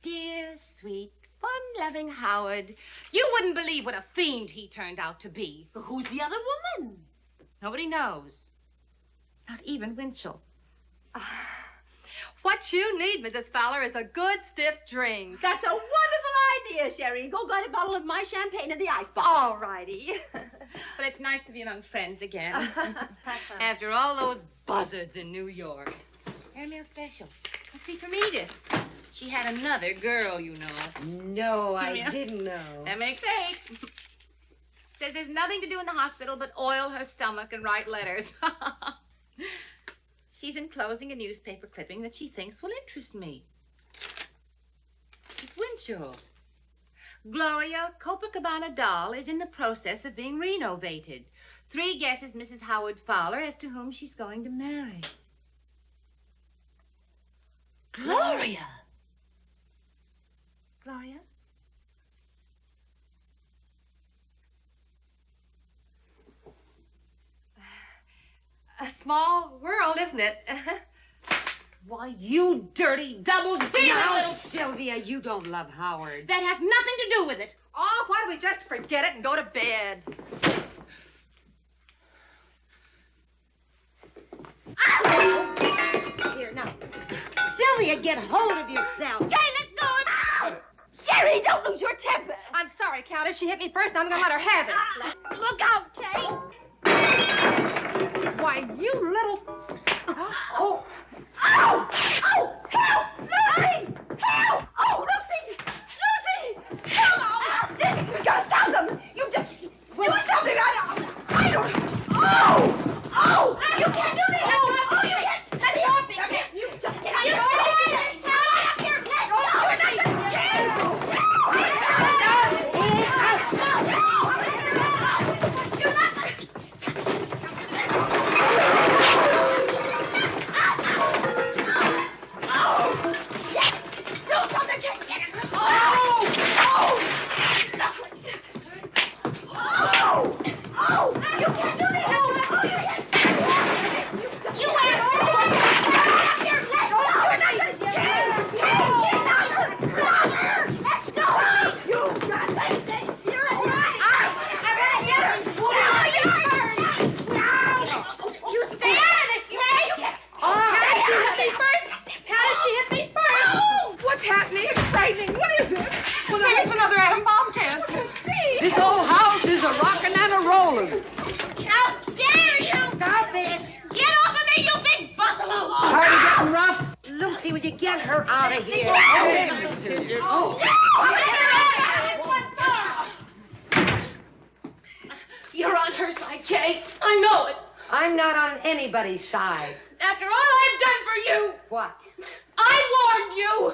Dear, sweet, fun-loving Howard. You wouldn't believe what a fiend he turned out to be. But who's the other woman? Nobody knows. Not even Winchell. What you need, Mrs. Fowler, is a good stiff drink. That's a wonderful idea, Sherry. Go get a bottle of my champagne in the icebox. All righty. Well, it's nice to be among friends again. After all those buzzards in New York. Airmail special. Must be from Edith. She had another girl, you know. No, I didn't know. That makes 8. Says there's nothing to do in the hospital but oil her stomach and write letters. She's enclosing a newspaper clipping that she thinks will interest me. It's Winchell. Gloria Copacabana doll is in the process of being renovated. 3 guesses Mrs. Howard Fowler as to whom she's going to marry. Gloria! Gloria? A small world, isn't it? Why, you dirty double-dealing Now, little... Sylvia, you don't love Howard. That has nothing to do with it. Oh, why don't we just forget it and go to bed? Here, now. Sylvia, get hold of yourself. Kay, let go of... Sherry, don't lose your temper. I'm sorry, Countess. She hit me first. I'm going to let her have it. Look out, Kay. Why, you little... Oh! Ow! Oh! Help! Lucy! Help! Oh, Lucy! Lucy! Help! Oh, listen, you gotta stop them! You just... do something! I don't... Oh! Oh! You can't do this! Oh, you can't... Let me off me! You just get out of here! Get out of here! Let go! You're not gonna get... This old house is a rockin' and a rollin'. How dare you! Stop it! Get off of me, you big buffalo! Party getting rough? Lucy, would you get her out of here? You're on her side, Kay. I know it. I'm not on anybody's side. After all I've done for you. What? I warned you.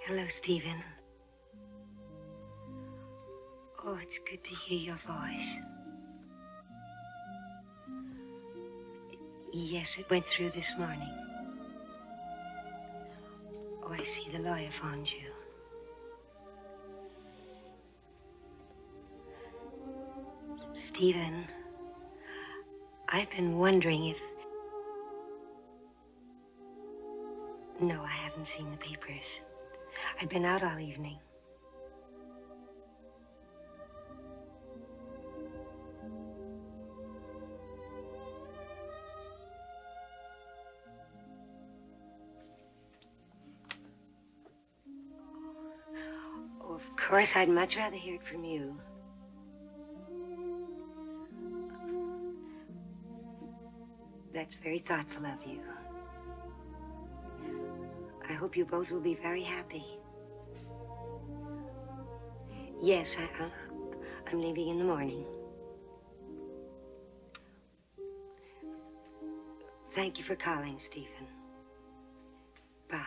Hello, Stephen. Oh, it's good to hear your voice. Yes, it went through this morning. Oh, I see the lawyer phoned you. Stephen, I've been wondering if... No, I haven't seen the papers. I've been out all evening. Oh, of course, I'd much rather hear it from you. That's very thoughtful of you. I hope you both will be very happy. Yes, I'm leaving in the morning. Thank you for calling, Stephen. Bye.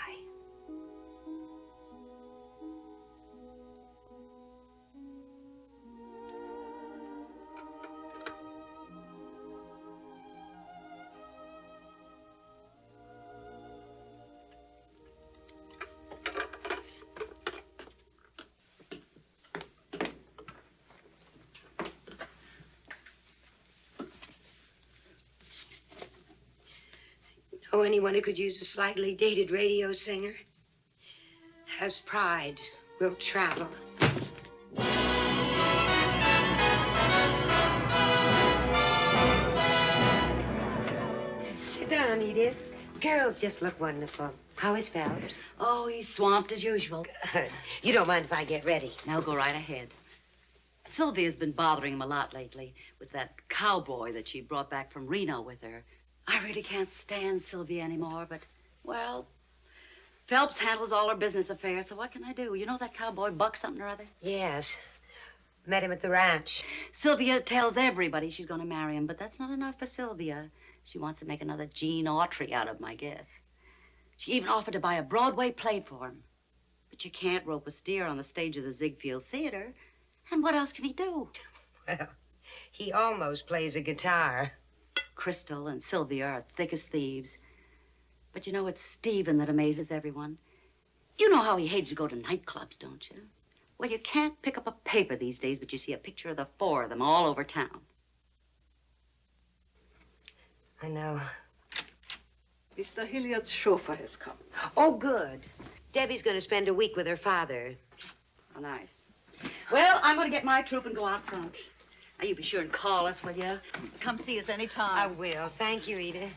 Oh, anyone who could use a slightly dated radio singer. Has pride, will travel. Sit down, Edith. Girls just look wonderful. How is Phelps? Oh, he's swamped as usual. Good. You don't mind if I get ready? Now go right ahead. Sylvia's been bothering him a lot lately with that cowboy that she brought back from Reno with her. I really can't stand Sylvia anymore, but, well, Phelps handles all her business affairs, so what can I do? You know that cowboy Buck something or other? Yes. Met him at the ranch. Sylvia tells everybody she's going to marry him, but that's not enough for Sylvia. She wants to make another Gene Autry out of him, I guess. She even offered to buy a Broadway play for him. But you can't rope a steer on the stage of the Ziegfeld Theater. And what else can he do? Well, he almost plays a guitar. Crystal and Sylvia are thick as thieves. But you know, it's Stephen that amazes everyone. You know how he hated to go to nightclubs, don't you? Well, you can't pick up a paper these days, but you see a picture of the four of them all over town. I know. Mr. Hilliard's chauffeur has come. Oh, good. Debbie's going to spend a week with her father. Oh, nice. Well, I'm going to get my troop and go out front. Now, you be sure and call us, will you? Come see us anytime. I will. Thank you, Edith.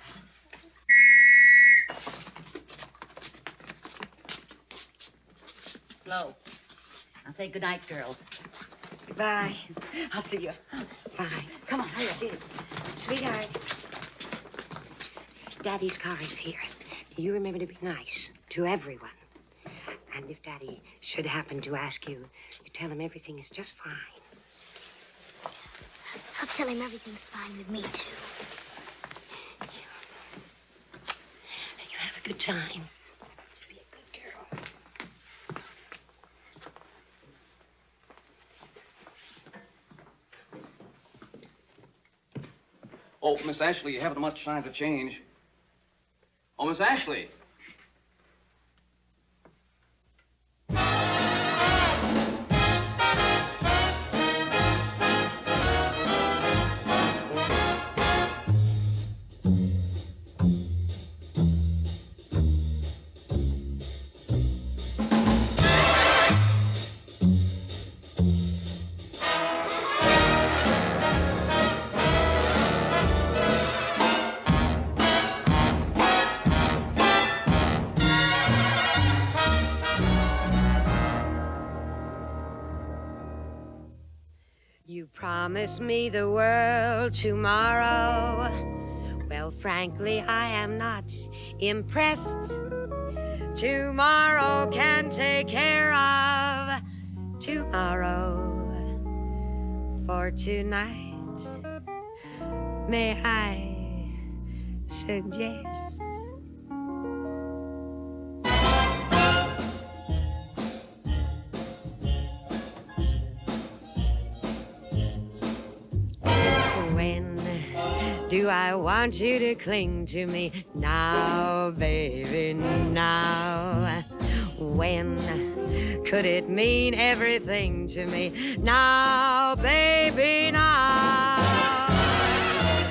Flo. I'll say goodnight, girls. Goodbye. I'll see you. Bye. Come on, hurry up, Edith. Sweetheart. Daddy's car is here. You remember to be nice to everyone. And if Daddy should happen to ask you, you tell him everything is just fine. I'll tell him everything's fine with me, too. You have a good time. Be a good girl. Oh, Miss Ashley, you haven't much time to change. Oh, Miss Ashley. Promise me the world tomorrow. Well, frankly, I am not impressed. Tomorrow can take care of tomorrow. For tonight, may I suggest do I want you to cling to me now, baby, now? When could it mean everything to me now, baby, now?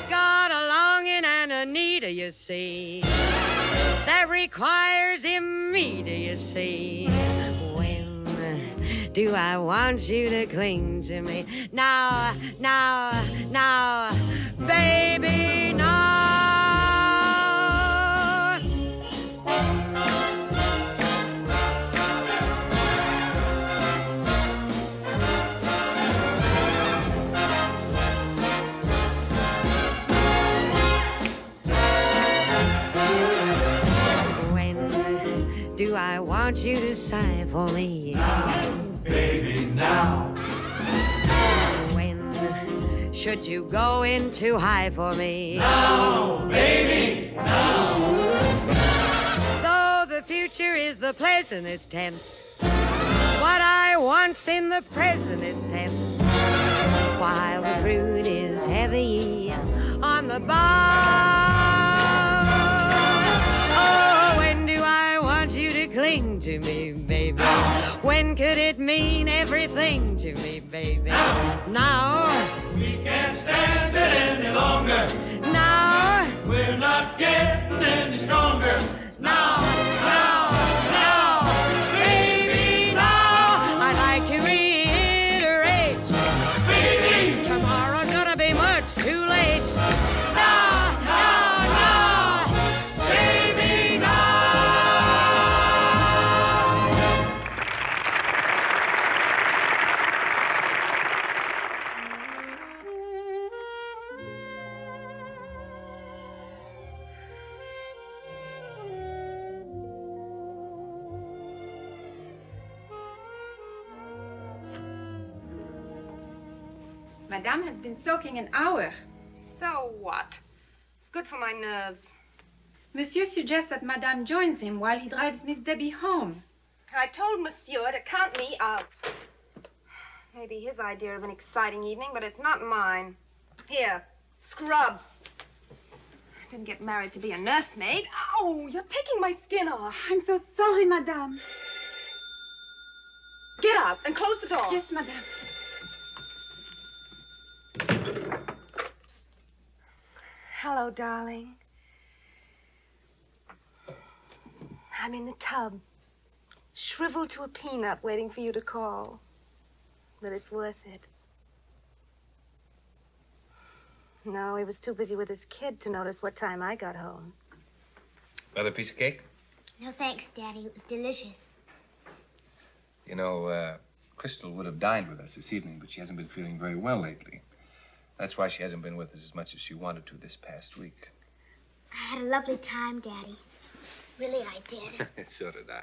Got a longing and a need, you see, that requires immediate, you see. When do I want you to cling to me now, now, now, baby, now? Do I want you to sigh for me? Now, baby, now. When should you go in too high for me? Now, baby, now. Though the future is the pleasantest tense, what I want's in the present is tense. While the fruit is heavy on the bough. Oh, when do I want you to cling to me, baby? When could it mean everything to me, baby? Now. We can't stand it any longer. Now. We're not getting any stronger. Now, now, now, baby, now. I'd like to reiterate, baby, tomorrow's gonna be much too late. Now, now, now, baby, now. Madame has been soaking an hour. So what? It's good for my nerves. Monsieur suggests that Madame joins him while he drives Miss Debbie home. I told Monsieur to count me out. Maybe his idea of an exciting evening, but it's not mine. Here, scrub. I didn't get married to be a nursemaid. Ow, you're taking my skin off. I'm so sorry, Madame. Get out and close the door. Yes, Madame. Hello, darling. I'm in the tub, shriveled to a peanut, waiting for you to call. But it's worth it. No, he was too busy with his kid to notice what time I got home. Another piece of cake? No thanks, Daddy. It was delicious. You know, Crystal would have dined with us this evening, but she hasn't been feeling very well lately. That's why she hasn't been with us as much as she wanted to this past week. I had a lovely time, Daddy. Really, I did. So did I.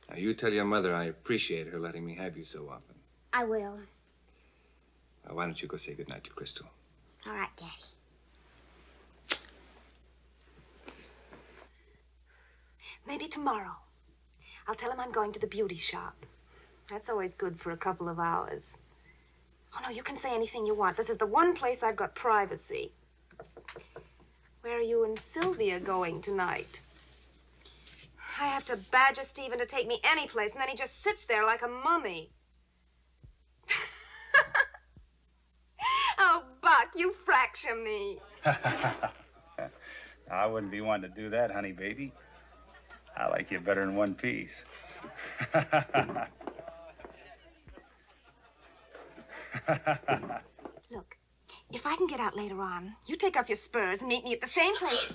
Now, you tell your mother I appreciate her letting me have you so often. I will. Now, why don't you go say goodnight to Crystal? All right, Daddy. Maybe tomorrow. I'll tell him I'm going to the beauty shop. That's always good for a couple of hours. Oh, no, you can say anything you want. This is the one place I've got privacy. Where are you and Sylvia going tonight? I have to badger Stephen to take me any place, and then he just sits there like a mummy. Oh, Buck, you fracture me. I wouldn't be one to do that, honey baby. I like you better in one piece. Look, if I can get out later on, you take off your spurs and meet me at the same place.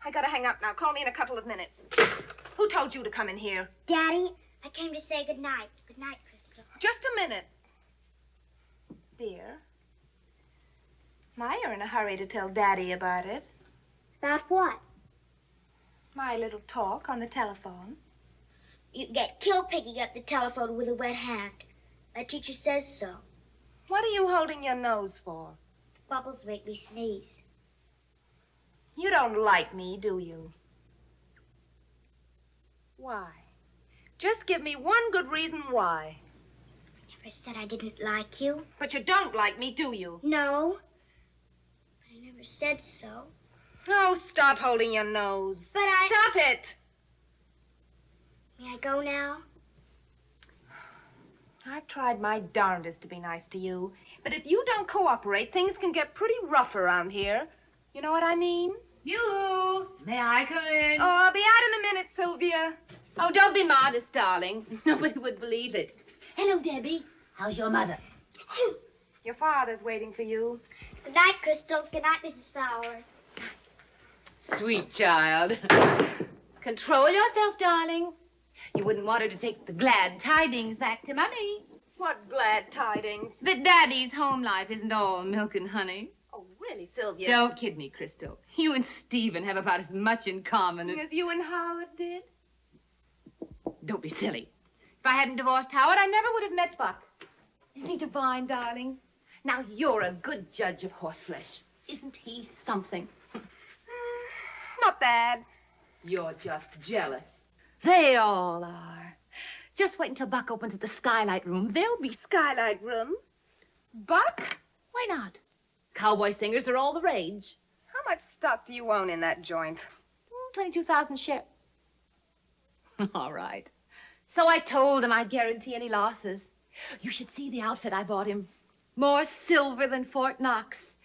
I gotta hang up now. Call me in a couple of minutes. Who told you to come in here? Daddy, I came to say goodnight. Good night, Crystal. Just a minute. Dear. My, you're in a hurry to tell Daddy about it. About what? My little talk on the telephone. You get killed picking up the telephone with a wet hand. My teacher says so. What are you holding your nose for? Bubbles make me sneeze. You don't like me, do you? Why? Just give me one good reason why. I never said I didn't like you. But you don't like me, do you? No. never said so. Oh, stop holding your nose. But I... Stop it. May I go now? I've tried my darndest to be nice to you. But if you don't cooperate, things can get pretty rough around here. You know what I mean? You! May I come in? Oh, I'll be out in a minute, Sylvia. Oh, don't be modest, darling. Nobody would believe it. Hello, Debbie. How's your mother? Phew. Your father's waiting for you. Good night, Crystal. Good night, Mrs. Fowler. Sweet child. Control yourself, darling. You wouldn't want her to take the glad tidings back to Mommy. What glad tidings. That Daddy's home life isn't all milk and honey. Oh, really, Sylvia? Don't kid me, Crystal. You and Stephen have about as much in common As you and Howard did? Don't be silly. If I hadn't divorced Howard, I never would have met Buck. Isn't he divine, darling? Now, you're a good judge of horseflesh. Isn't he something? Not bad. You're just jealous. They all are. Just wait until Buck opens at the Skylight Room. There'll be... Skylight Room? Buck? Why not? Cowboy singers are all the rage. How much stock do you own in that joint? 22,000 shares. All right. So I told him I'd guarantee any losses. You should see the outfit I bought him. More silver than Fort Knox.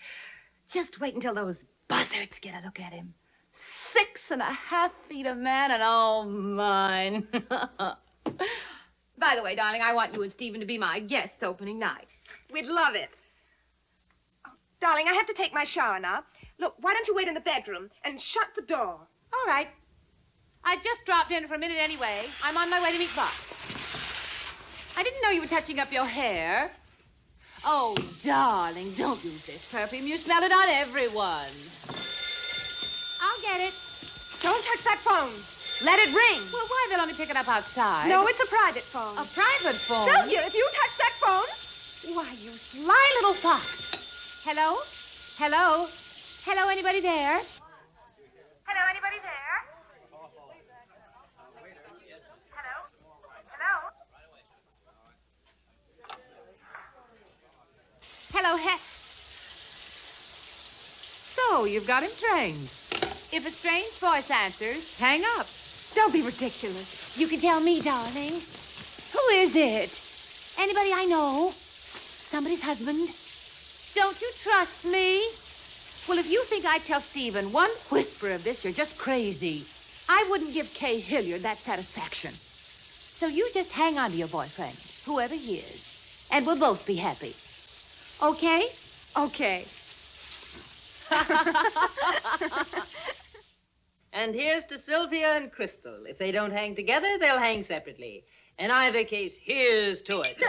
Just wait until those buzzards get a look at him. 6.5 feet a man and all mine. By the way, darling, I want you and Stephen to be my guests opening night. We'd love it. Oh, darling, I have to take my shower now. Look, why don't you wait in the bedroom and shut the door? All right. I just dropped in for a minute anyway. I'm on my way to meet Buck. I didn't know you were touching up your hair. Oh, darling, don't use this perfume. You smell it on everyone. I'll get it. Don't touch that phone. Let it ring. Well, why? They'll only pick it up outside. No, it's a private phone. A private phone? Sylvia, if you touch that phone... Why, you sly little fox. Hello? Hello? Hello, anybody there? Hello, anybody there? Hello, So, you've got him trained. If a strange voice answers, hang up. Don't be ridiculous. You can tell me, darling. Who is it? Anybody I know? Somebody's husband? Don't you trust me? Well, if you think I'd tell Stephen one whisper of this, you're just crazy. I wouldn't give Kay Hilliard that satisfaction. So you just hang on to your boyfriend, whoever he is, and we'll both be happy. Okay? Okay. And here's to Sylvia and Crystal. If they don't hang together, they'll hang separately. In either case, here's to it.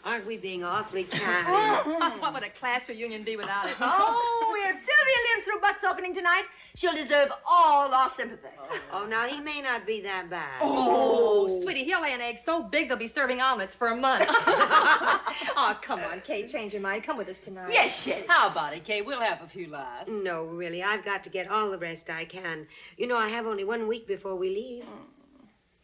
Aren't we being awfully kind? What would a class reunion be without it? Oh, if Sylvia lives through Buck's opening tonight, she'll deserve all our sympathy. Oh, now, he may not be that bad. Oh, sweetie, he'll lay an egg so big they'll be serving omelets for a month. Oh, come on, Kay, change your mind. Come with us tonight. Yes, Shelly. How about it, Kay? We'll have a few laughs. No, really, I've got to get all the rest I can. You know, I have only 1 week before we leave.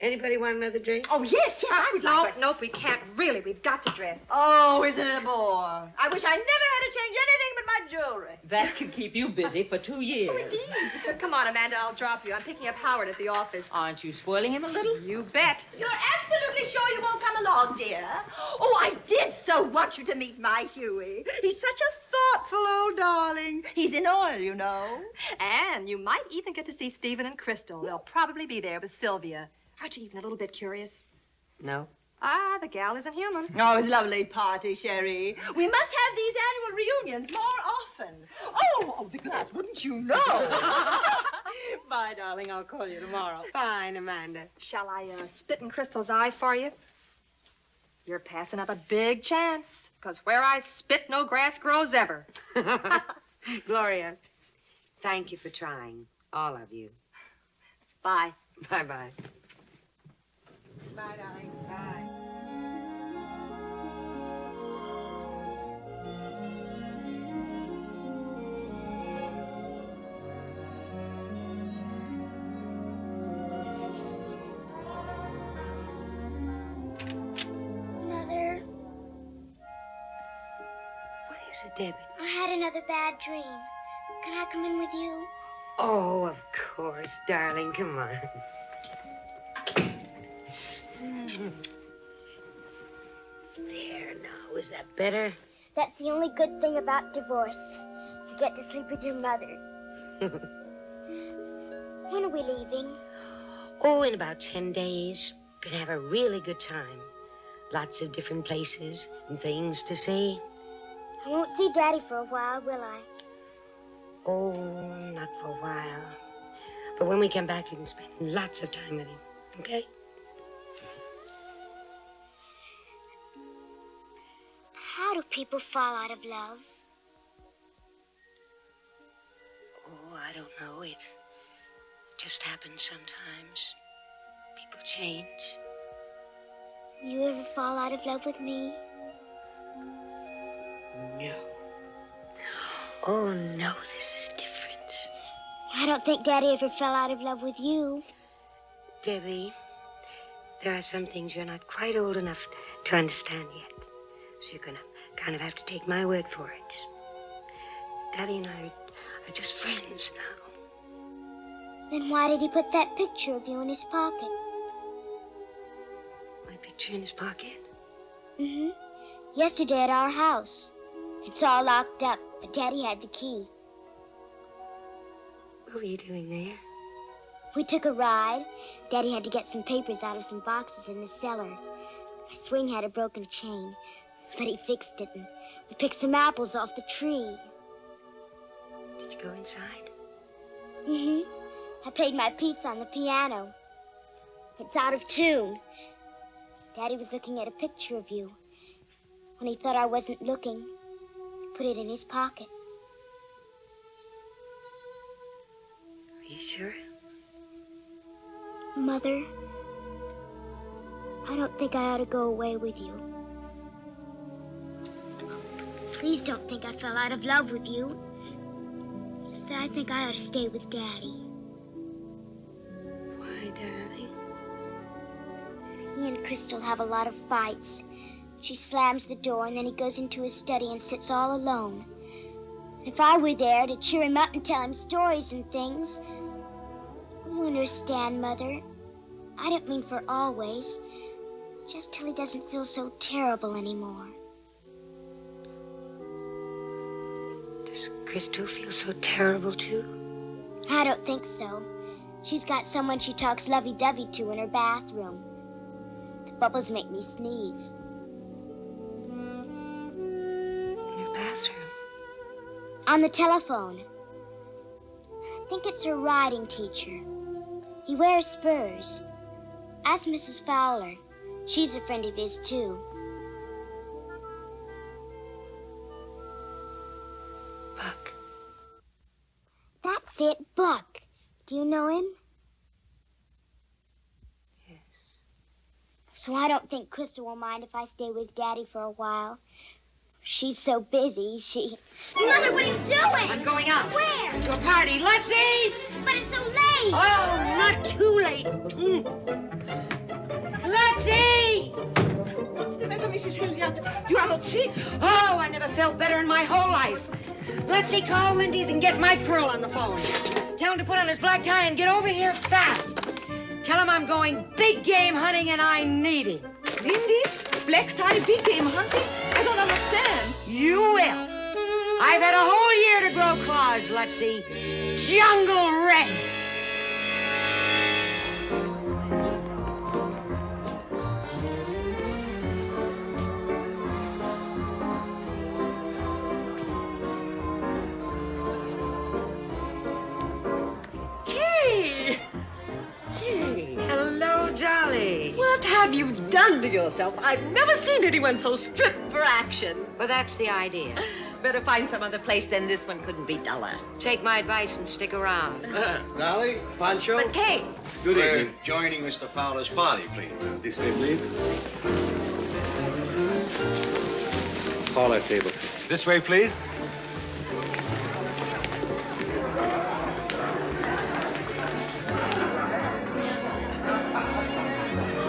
Anybody want another drink? Oh, yes, I would like Nope, we can't. Really, we've got to dress. Oh, isn't it a bore? I wish I never had to change anything but my jewelry. That could keep you busy for 2 years. Oh, indeed. Come on, Amanda, I'll drop you. I'm picking up Howard at the office. Aren't you spoiling him a little? You bet. You're absolutely sure you won't come along, dear? Oh, I did so want you to meet my Huey. He's such a thoughtful old darling. He's in oil, you know. And you might even get to see Stephen and Crystal. They'll probably be there with Sylvia. Aren't you even a little bit curious? No. Ah, the gal isn't human. Oh, it's a lovely party, Sherry. We must have these annual reunions more often. Oh, the glass, wouldn't you know? Bye, darling. I'll call you tomorrow. Fine, Amanda. Shall I spit in Crystal's eye for you? You're passing up a big chance, because where I spit, no grass grows ever. Gloria, thank you for trying. All of you. Bye. Bye-bye. Bye, darling. Bye. Mother. Debbie? I had another bad dream. Can I come in with you? Oh, of course, darling. Come on. There now. Is that better? That's the only good thing about divorce. You get to sleep with your mother. When are we leaving? Oh, in about 10 days. Gonna have a really good time. Lots of different places and things to see. I won't see Daddy for a while, will I? Oh, not for a while. But when we come back, you can spend lots of time with him, okay? How do people fall out of love? Oh, I don't know. It just happens sometimes. People change. You ever fall out of love with me? No. Oh, no, this is different. I don't think Daddy ever fell out of love with you. Debbie, there are some things you're not quite old enough to understand yet. So you're gonna kind of have to take my word for it. Daddy and I are just friends now. Then why did he put that picture of you in his pocket? My picture in his pocket? Mm-hmm. Yesterday at our house. It's all locked up, but Daddy had the key. What were you doing there? We took a ride. Daddy had to get some papers out of some boxes in the cellar. My swing had a broken chain, but he fixed it, and we picked some apples off the tree. Did you go inside? Mm-hmm. I played my piece on the piano. It's out of tune. Daddy was looking at a picture of you. When he thought I wasn't looking, he put it in his pocket. Are you sure? Mother, I don't think I ought to go away with you. Please don't think I fell out of love with you. It's just that I think I ought to stay with Daddy. Why, darling? He and Crystal have a lot of fights. She slams the door, and then he goes into his study and sits all alone. If I were there to cheer him up and tell him stories and things... You understand, Mother. I don't mean for always. Just till he doesn't feel so terrible anymore. Does Crystal feel so terrible, too? I don't think so. She's got someone she talks lovey-dovey to in her bathroom. The bubbles make me sneeze. In her bathroom? On the telephone. I think it's her riding teacher. He wears spurs. Ask Mrs. Fowler. She's a friend of his, too. Buck. That's it, Buck. Do you know him? Yes. So I don't think Crystal will mind if I stay with Daddy for a while. She's so busy, Mother, what are you doing? I'm going out. Where? To a party. Let's eat! But it's so late! Oh, not too late. Let's eat! What's the matter, Mrs. Hilliard? You are not sick? Oh, I never felt better in my whole life. Let's see, call Lindy's and get Mike Pearl on the phone. Tell him to put on his black tie and get over here fast. Tell him I'm going big game hunting and I need him. Lindy's? Black tie, big game hunting? I don't understand. You will. I've had a whole year to grow claws, Lutzy. Jungle red. Hello, Dolly. What have you done to yourself? I've never seen anyone so stripped for action. Well, that's the idea. Better find some other place, then this one couldn't be duller. Take my advice and stick around. Dolly, Pancho. But Kay. Good We're evening. joining Mr. Fowler's party, please. This way, please. Call that table. This way, please.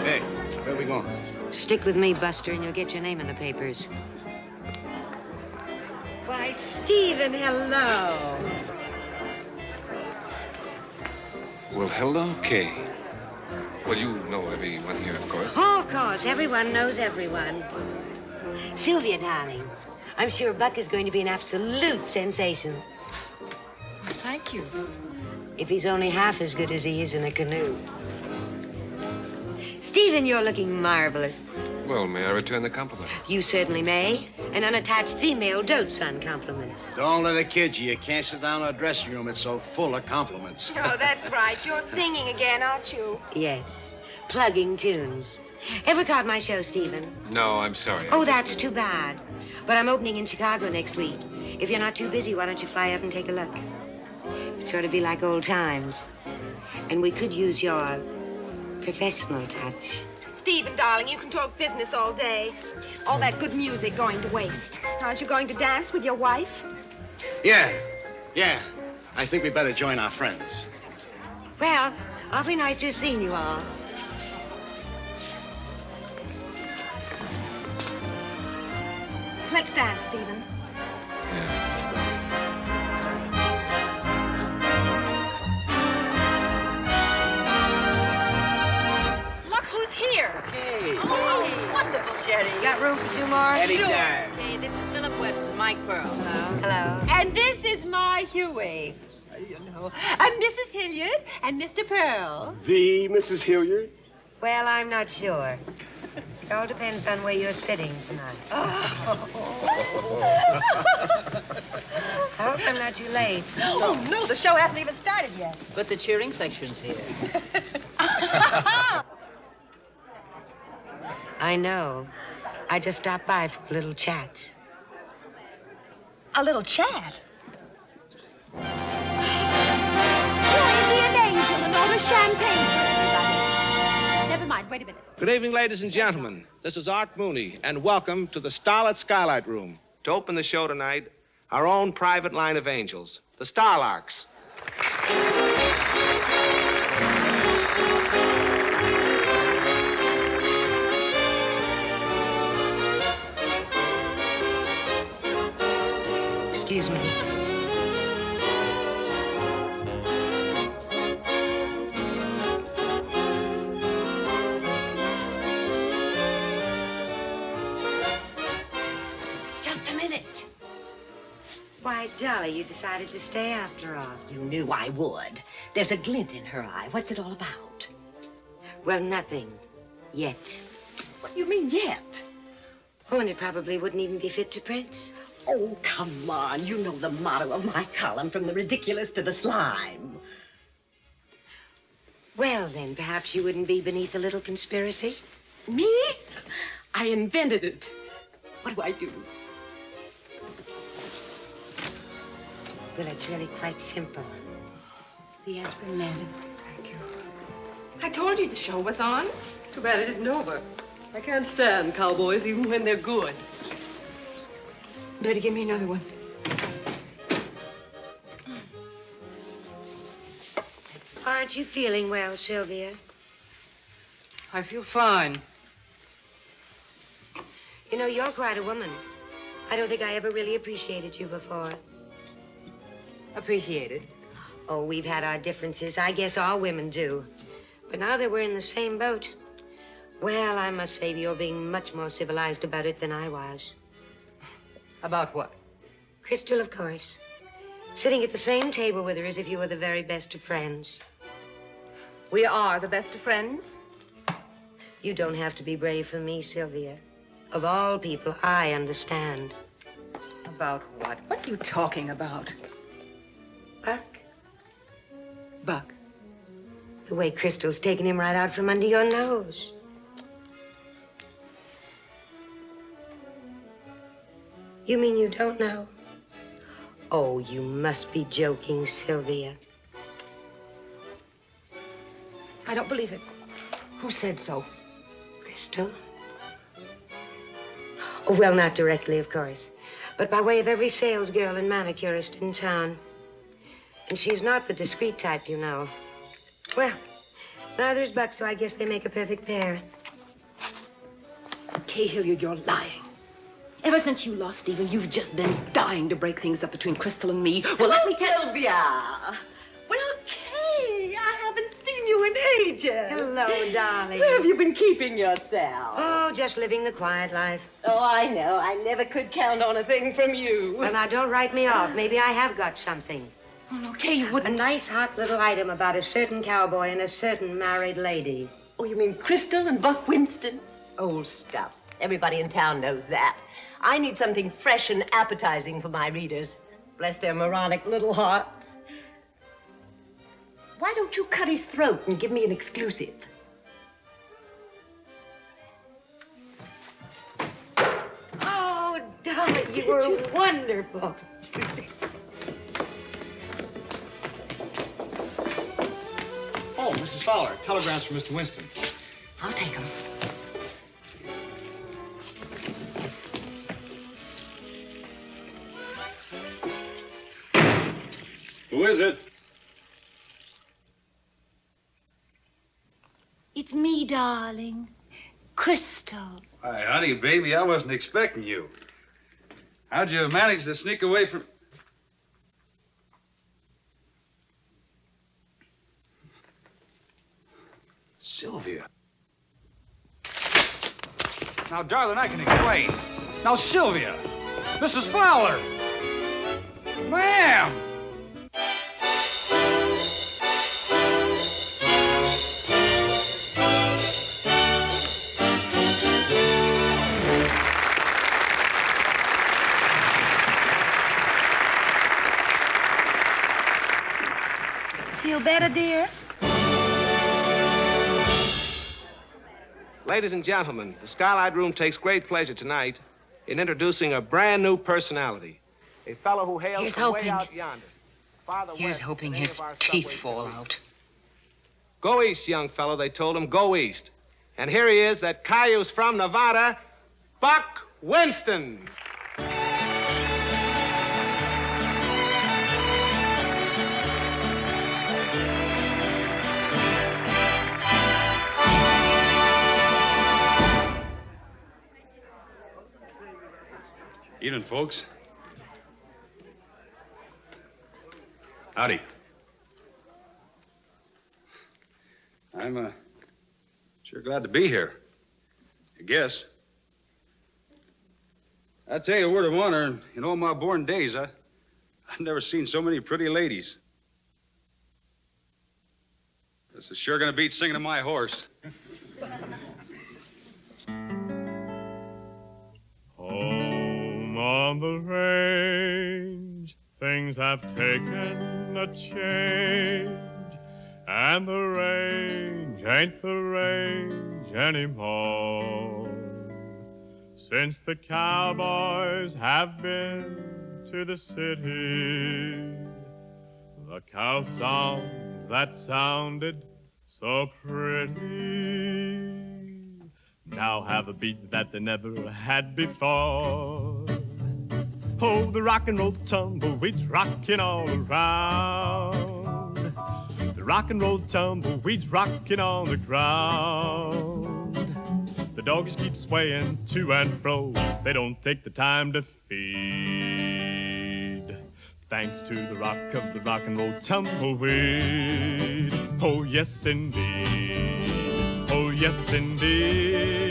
Hey, where are we going? Stick with me, Buster, and you'll get your name in the papers. Why, Stephen, hello. Well, hello, Kay. Well, you know everyone here, of course. Oh, of course. Everyone knows everyone. Sylvia, darling, I'm sure Buck is going to be an absolute sensation. Well, thank you. If he's only half as good as he is in a canoe. Stephen, you're looking marvelous. Well, may I return the compliment? You certainly may. An unattached female dotes on compliments. Don't let it kid you. You can't sit down in a dressing room. It's so full of compliments. Oh, that's right. You're singing again, aren't you? Yes, plugging tunes. Ever caught my show, Stephen? No, I'm sorry. Oh, that's too bad. But I'm opening in Chicago next week. If you're not too busy, why don't you fly up and take a look? It'd sort of be like old times. And we could use your professional touch. Stephen, darling, you can talk business all day. All that good music going to waste. Aren't you going to dance with your wife? Yeah. I think we better join our friends. Well, awfully nice to have seen you all. Let's dance, Stephen. Look who's here. Hey. Oh, wonderful, Sherry. Got room for two more? Sure. Hey, this is Philip Webster, Mike Pearl. Hello. And this is my Huey. You know. And Mrs. Hilliard and Mr. Pearl. The Mrs. Hilliard? Well, I'm not sure. It all depends on where you're sitting tonight. I hope I'm not too late. Oh, no, the show hasn't even started yet. But the cheering section's here. I know. I just stopped by for a little chat. A little chat. Champagne for everybody. Never mind, wait a minute. Good evening, ladies and gentlemen. This is Art Mooney, and welcome to the Starlit Skylight Room. To open the show tonight, our own private line of angels, the Starlarks. Excuse me. Why, Dolly, you decided to stay after all. You knew I would. There's a glint in her eye. What's it all about? Well, nothing. Yet. What do you mean, yet? Oh, and it probably wouldn't even be fit to print. Oh, come on. You know the motto of my column, from the ridiculous to the slime. Well, then, perhaps you wouldn't be beneath a little conspiracy? Me? I invented it. What do I do? Well, it's really quite simple. The aspirin man. Thank you. I told you the show was on. Too bad it isn't over. I can't stand cowboys even when they're good. Better give me another one. Aren't you feeling well, Sylvia? I feel fine. You know, you're quite a woman. I don't think I ever really appreciated you before. Appreciated? Oh, we've had our differences. I guess all women do. But now that we're in the same boat, well, I must say you're being much more civilized about it than I was. About what? Crystal, of course. Sitting at the same table with her as if you were the very best of friends. We are the best of friends? You don't have to be brave for me, Sylvia. Of all people, I understand. About what? What are you talking about? Buck? Buck. The way Crystal's taken him right out from under your nose. You mean you don't know? Oh, you must be joking, Sylvia. I don't believe it. Who said so? Crystal? Oh, well, not directly, of course. But by way of every salesgirl and manicurist in town. And she's not the discreet type, you know. Well, neither is Buck, so I guess they make a perfect pair. Kay Hilliard, you're lying. Ever since you lost Stephen, you've just been dying to break things up between Crystal and me. Well, let me tell Sylvia. Well, Kay, I haven't seen you in ages. Hello, darling. Where have you been keeping yourself? Oh, just living the quiet life. Oh, I know. I never could count on a thing from you. Well, now, don't write me off. Maybe I have got something. Oh, no, Kay, you wouldn't. A nice, hot little item about a certain cowboy and a certain married lady. Oh, you mean Crystal and Buck Winston? Old stuff. Everybody in town knows that. I need something fresh and appetizing for my readers. Bless their moronic little hearts. Why don't you cut his throat and give me an exclusive? Oh, darling, you were wonderful. Oh, Mrs. Fowler, telegrams from Mr. Winston. I'll take them. Who is it? It's me, darling. Crystal. Hi, honey, baby, I wasn't expecting you. How'd you manage to sneak away from... Sylvia. Now, darling, I can explain. Now, Sylvia, Mrs. Fowler. Ma'am. Feel better, dear? Ladies and gentlemen, the Skylight Room takes great pleasure tonight in introducing a brand new personality. A fellow who hails Here's from way hoping. out yonder. farther Here's west, hoping the name his of our teeth subway fall station. out. Go east, young fellow, they told him. Go east. And here he is, that cayuse from Nevada, Buck Winston. Evening, folks. Howdy. I'm sure glad to be here. I guess. I tell you a word of honor, in all my born days, I've never seen so many pretty ladies. This is sure gonna beat singing to my horse. Home on the range, things have taken a change, and the range ain't the range anymore. Since the cowboys have been to the city, the cow songs that sounded so pretty now have a beat that they never had before. Oh, the rock and roll tumbleweeds rocking all around. The rock and roll tumbleweeds rocking on the ground. The dogs keep swaying to and fro. They don't take the time to feed. Thanks to the rock of the rock and roll tumbleweed. Oh, yes, indeed. Oh, yes, indeed.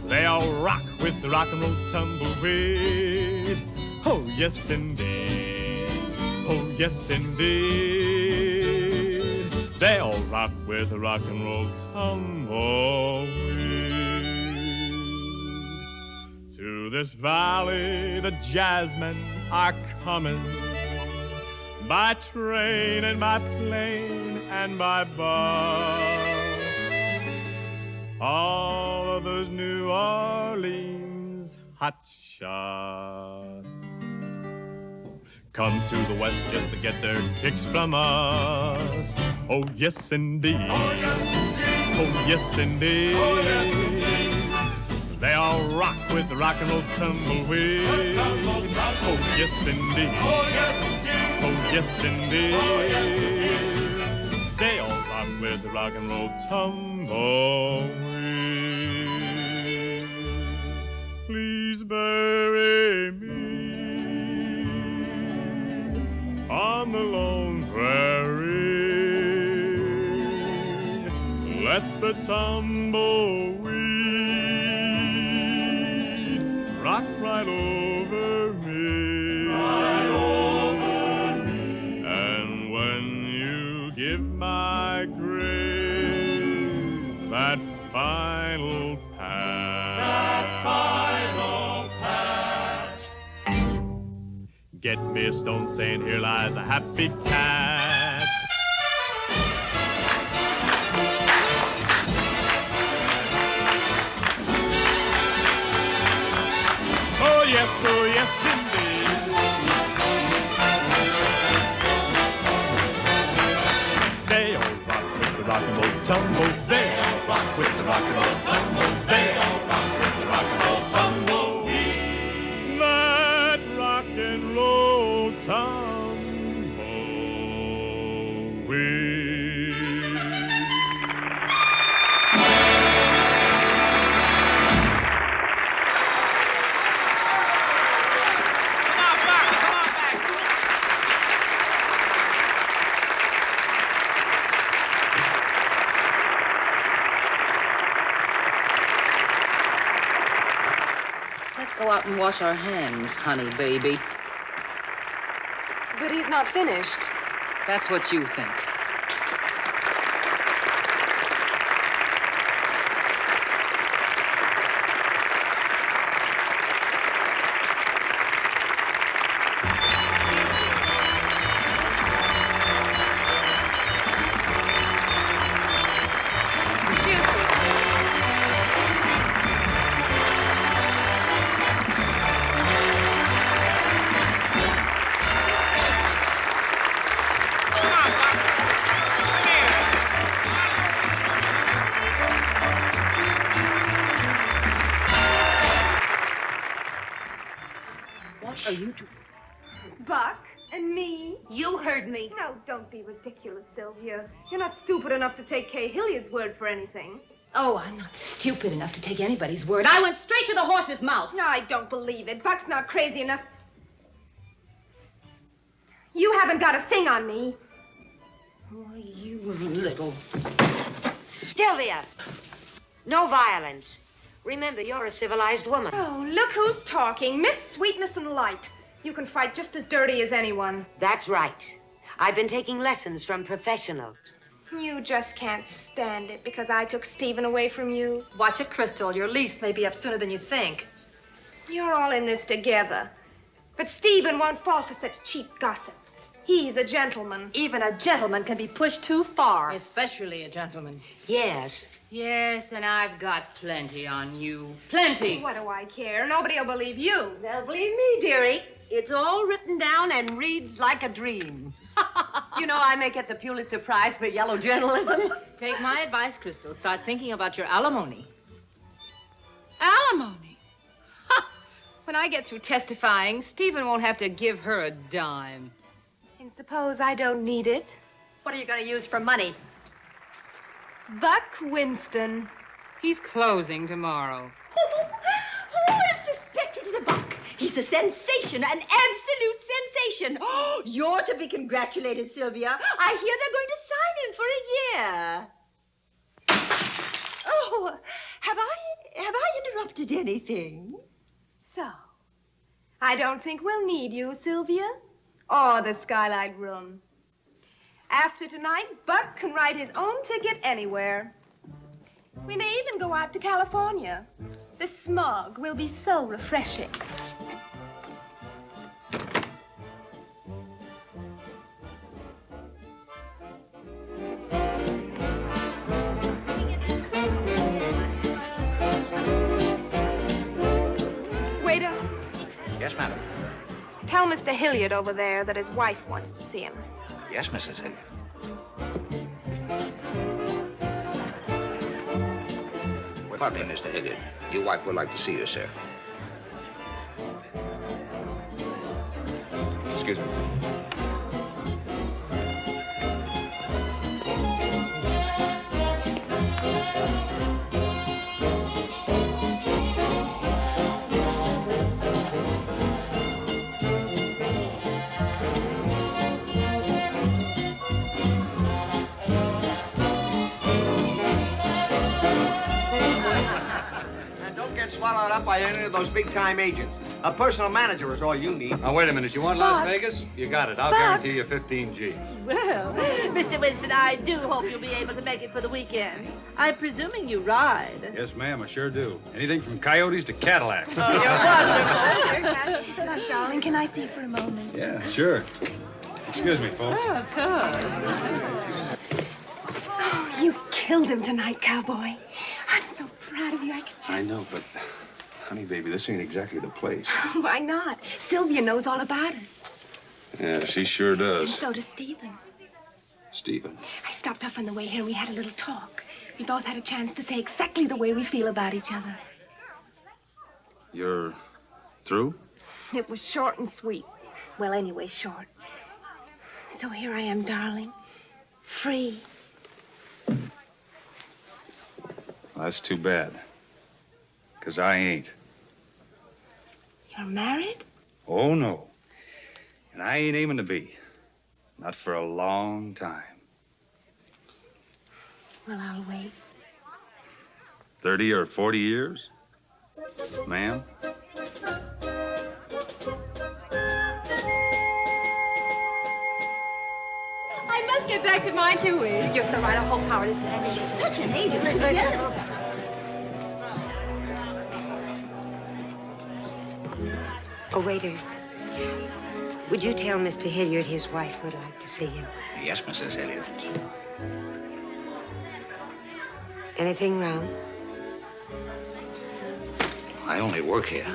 They all rock with the rock and roll tumbleweed. Oh, yes, indeed. Oh, yes, indeed. They all rock with the rock and roll tumbleweed. To this valley, the jazzmen are coming by train and by plane and by bus. All of those New Orleans hot shots come to the west just to get their kicks from us. Oh, yes, indeed. Oh, yes, indeed. Oh, yes, indeed. They all rock with the rock and roll tumbleweed. Oh, yes, indeed. Oh, yes, indeed. Oh, yes, indeed. Oh, yes, indeed. They all rock with the rock and roll tumbleweed. Please on the lone prairie. Let the tumbleweed rock right over me. Right over me. And when you give my grave that final pat. That final pat. Get me a stone saying, here lies a happy cat. Oh yes, indeed. They all rock with the rock and roll tumble. They all rock with the rock and roll tumble. They all rock with the rock and roll tumble. That rock and roll tumbleweed. Let's go out and wash our hands, honey baby. But he's not finished. That's what you think. What are you doing? Buck and me. You heard me. No, don't be ridiculous, Sylvia. You're not stupid enough to take Kay Hilliard's word for anything. Oh, I'm not stupid enough to take anybody's word. I went straight to the horse's mouth. No, I don't believe it. Buck's not crazy enough. You haven't got a thing on me. Oh, you little... Sylvia, no violence. Remember, you're a civilized woman. Oh, look who's talking. Miss Sweetness and Light. You can fight just as dirty as anyone. That's right. I've been taking lessons from professionals. You just can't stand it because I took Stephen away from you. Watch it, Crystal. Your lease may be up sooner than you think. You're all in this together. But Stephen won't fall for such cheap gossip. He's a gentleman. Even a gentleman can be pushed too far. Especially a gentleman. Yes. Yes, and I've got plenty on you. Plenty. What do I care? Nobody'll believe you. They'll believe me, dearie. It's all written down and reads like a dream. You know, I may get the Pulitzer Prize for yellow journalism. Take my advice, Crystal. Start thinking about your alimony. Alimony? When I get through testifying, Stephen won't have to give her a dime. And suppose I don't need it? What are you going to use for money? Buck Winston. He's closing tomorrow. Who would have suspected it of Buck? He's a sensation, an absolute sensation. Oh, you're to be congratulated, Sylvia. I hear they're going to sign him for a year. Oh, have I interrupted anything? So, I don't think we'll need you, Sylvia, or the Skylight Room. After tonight, Buck can write his own ticket anywhere. We may even go out to California. The smog will be so refreshing. Waiter, Yes, madam. tell Mr. Hilliard over there that his wife wants to see him. Yes, Mrs. Hilliard. Pardon me, Mr. Hilliard. Your wife would like to see you, sir. Excuse me. swallowed up by any of those big-time agents. A personal manager is all you need. Now, wait a minute. You want Las Vegas? You got it. I'll guarantee you 15 G. Well, Mr. Winston, I do hope you'll be able to make it for the weekend. I'm presuming you ride. Yes, ma'am, I sure do. Anything from coyotes to Cadillacs. Oh, you're wonderful. Look, darling, can I see you for a moment? Yeah, sure. Excuse me, folks. Oh, of course. Oh, you killed him tonight, cowboy. I'm so proud of you. I could just... I know, but, honey, baby, this ain't exactly the place. Why not? Sylvia knows all about us. Yeah, she sure And does. so does Stephen. Stephen. I stopped off on the way here and we had a little talk. We both had a chance to say exactly the way we feel about each other. You're through? It was short and sweet. Well, anyway, short. So here I am, darling. Free. Well, that's too bad. 'Cause I ain't. You're married? Oh, no. And I ain't aiming to be. Not for a long time. Well, I'll wait. 30 or 40 years? Ma'am? I must get back to my Huey. You're so right. I hope Howard isn't angry. He's such an angel. Oh, waiter. Would you tell Mr. Hilliard his wife would like to see him? Yes, Mrs. Hilliard. Anything wrong? I only work here.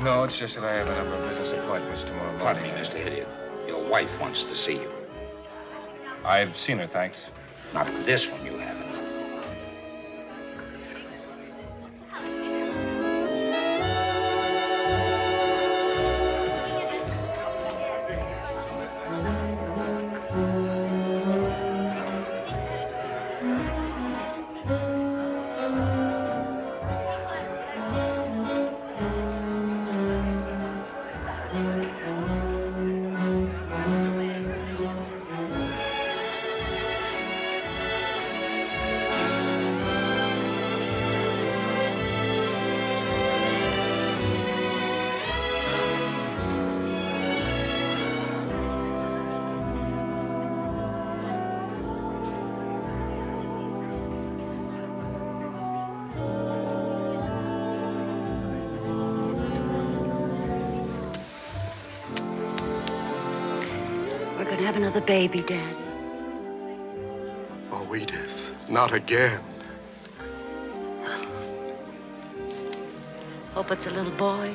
No, it's just that I have a number of business appointments tomorrow morning. Pardon me, Mr. Hilliard. Your wife wants to see you. I've seen her, thanks. Not this one, you haven't. We're gonna have another baby, Dad. Oh, Edith, not again. Hope it's a little boy.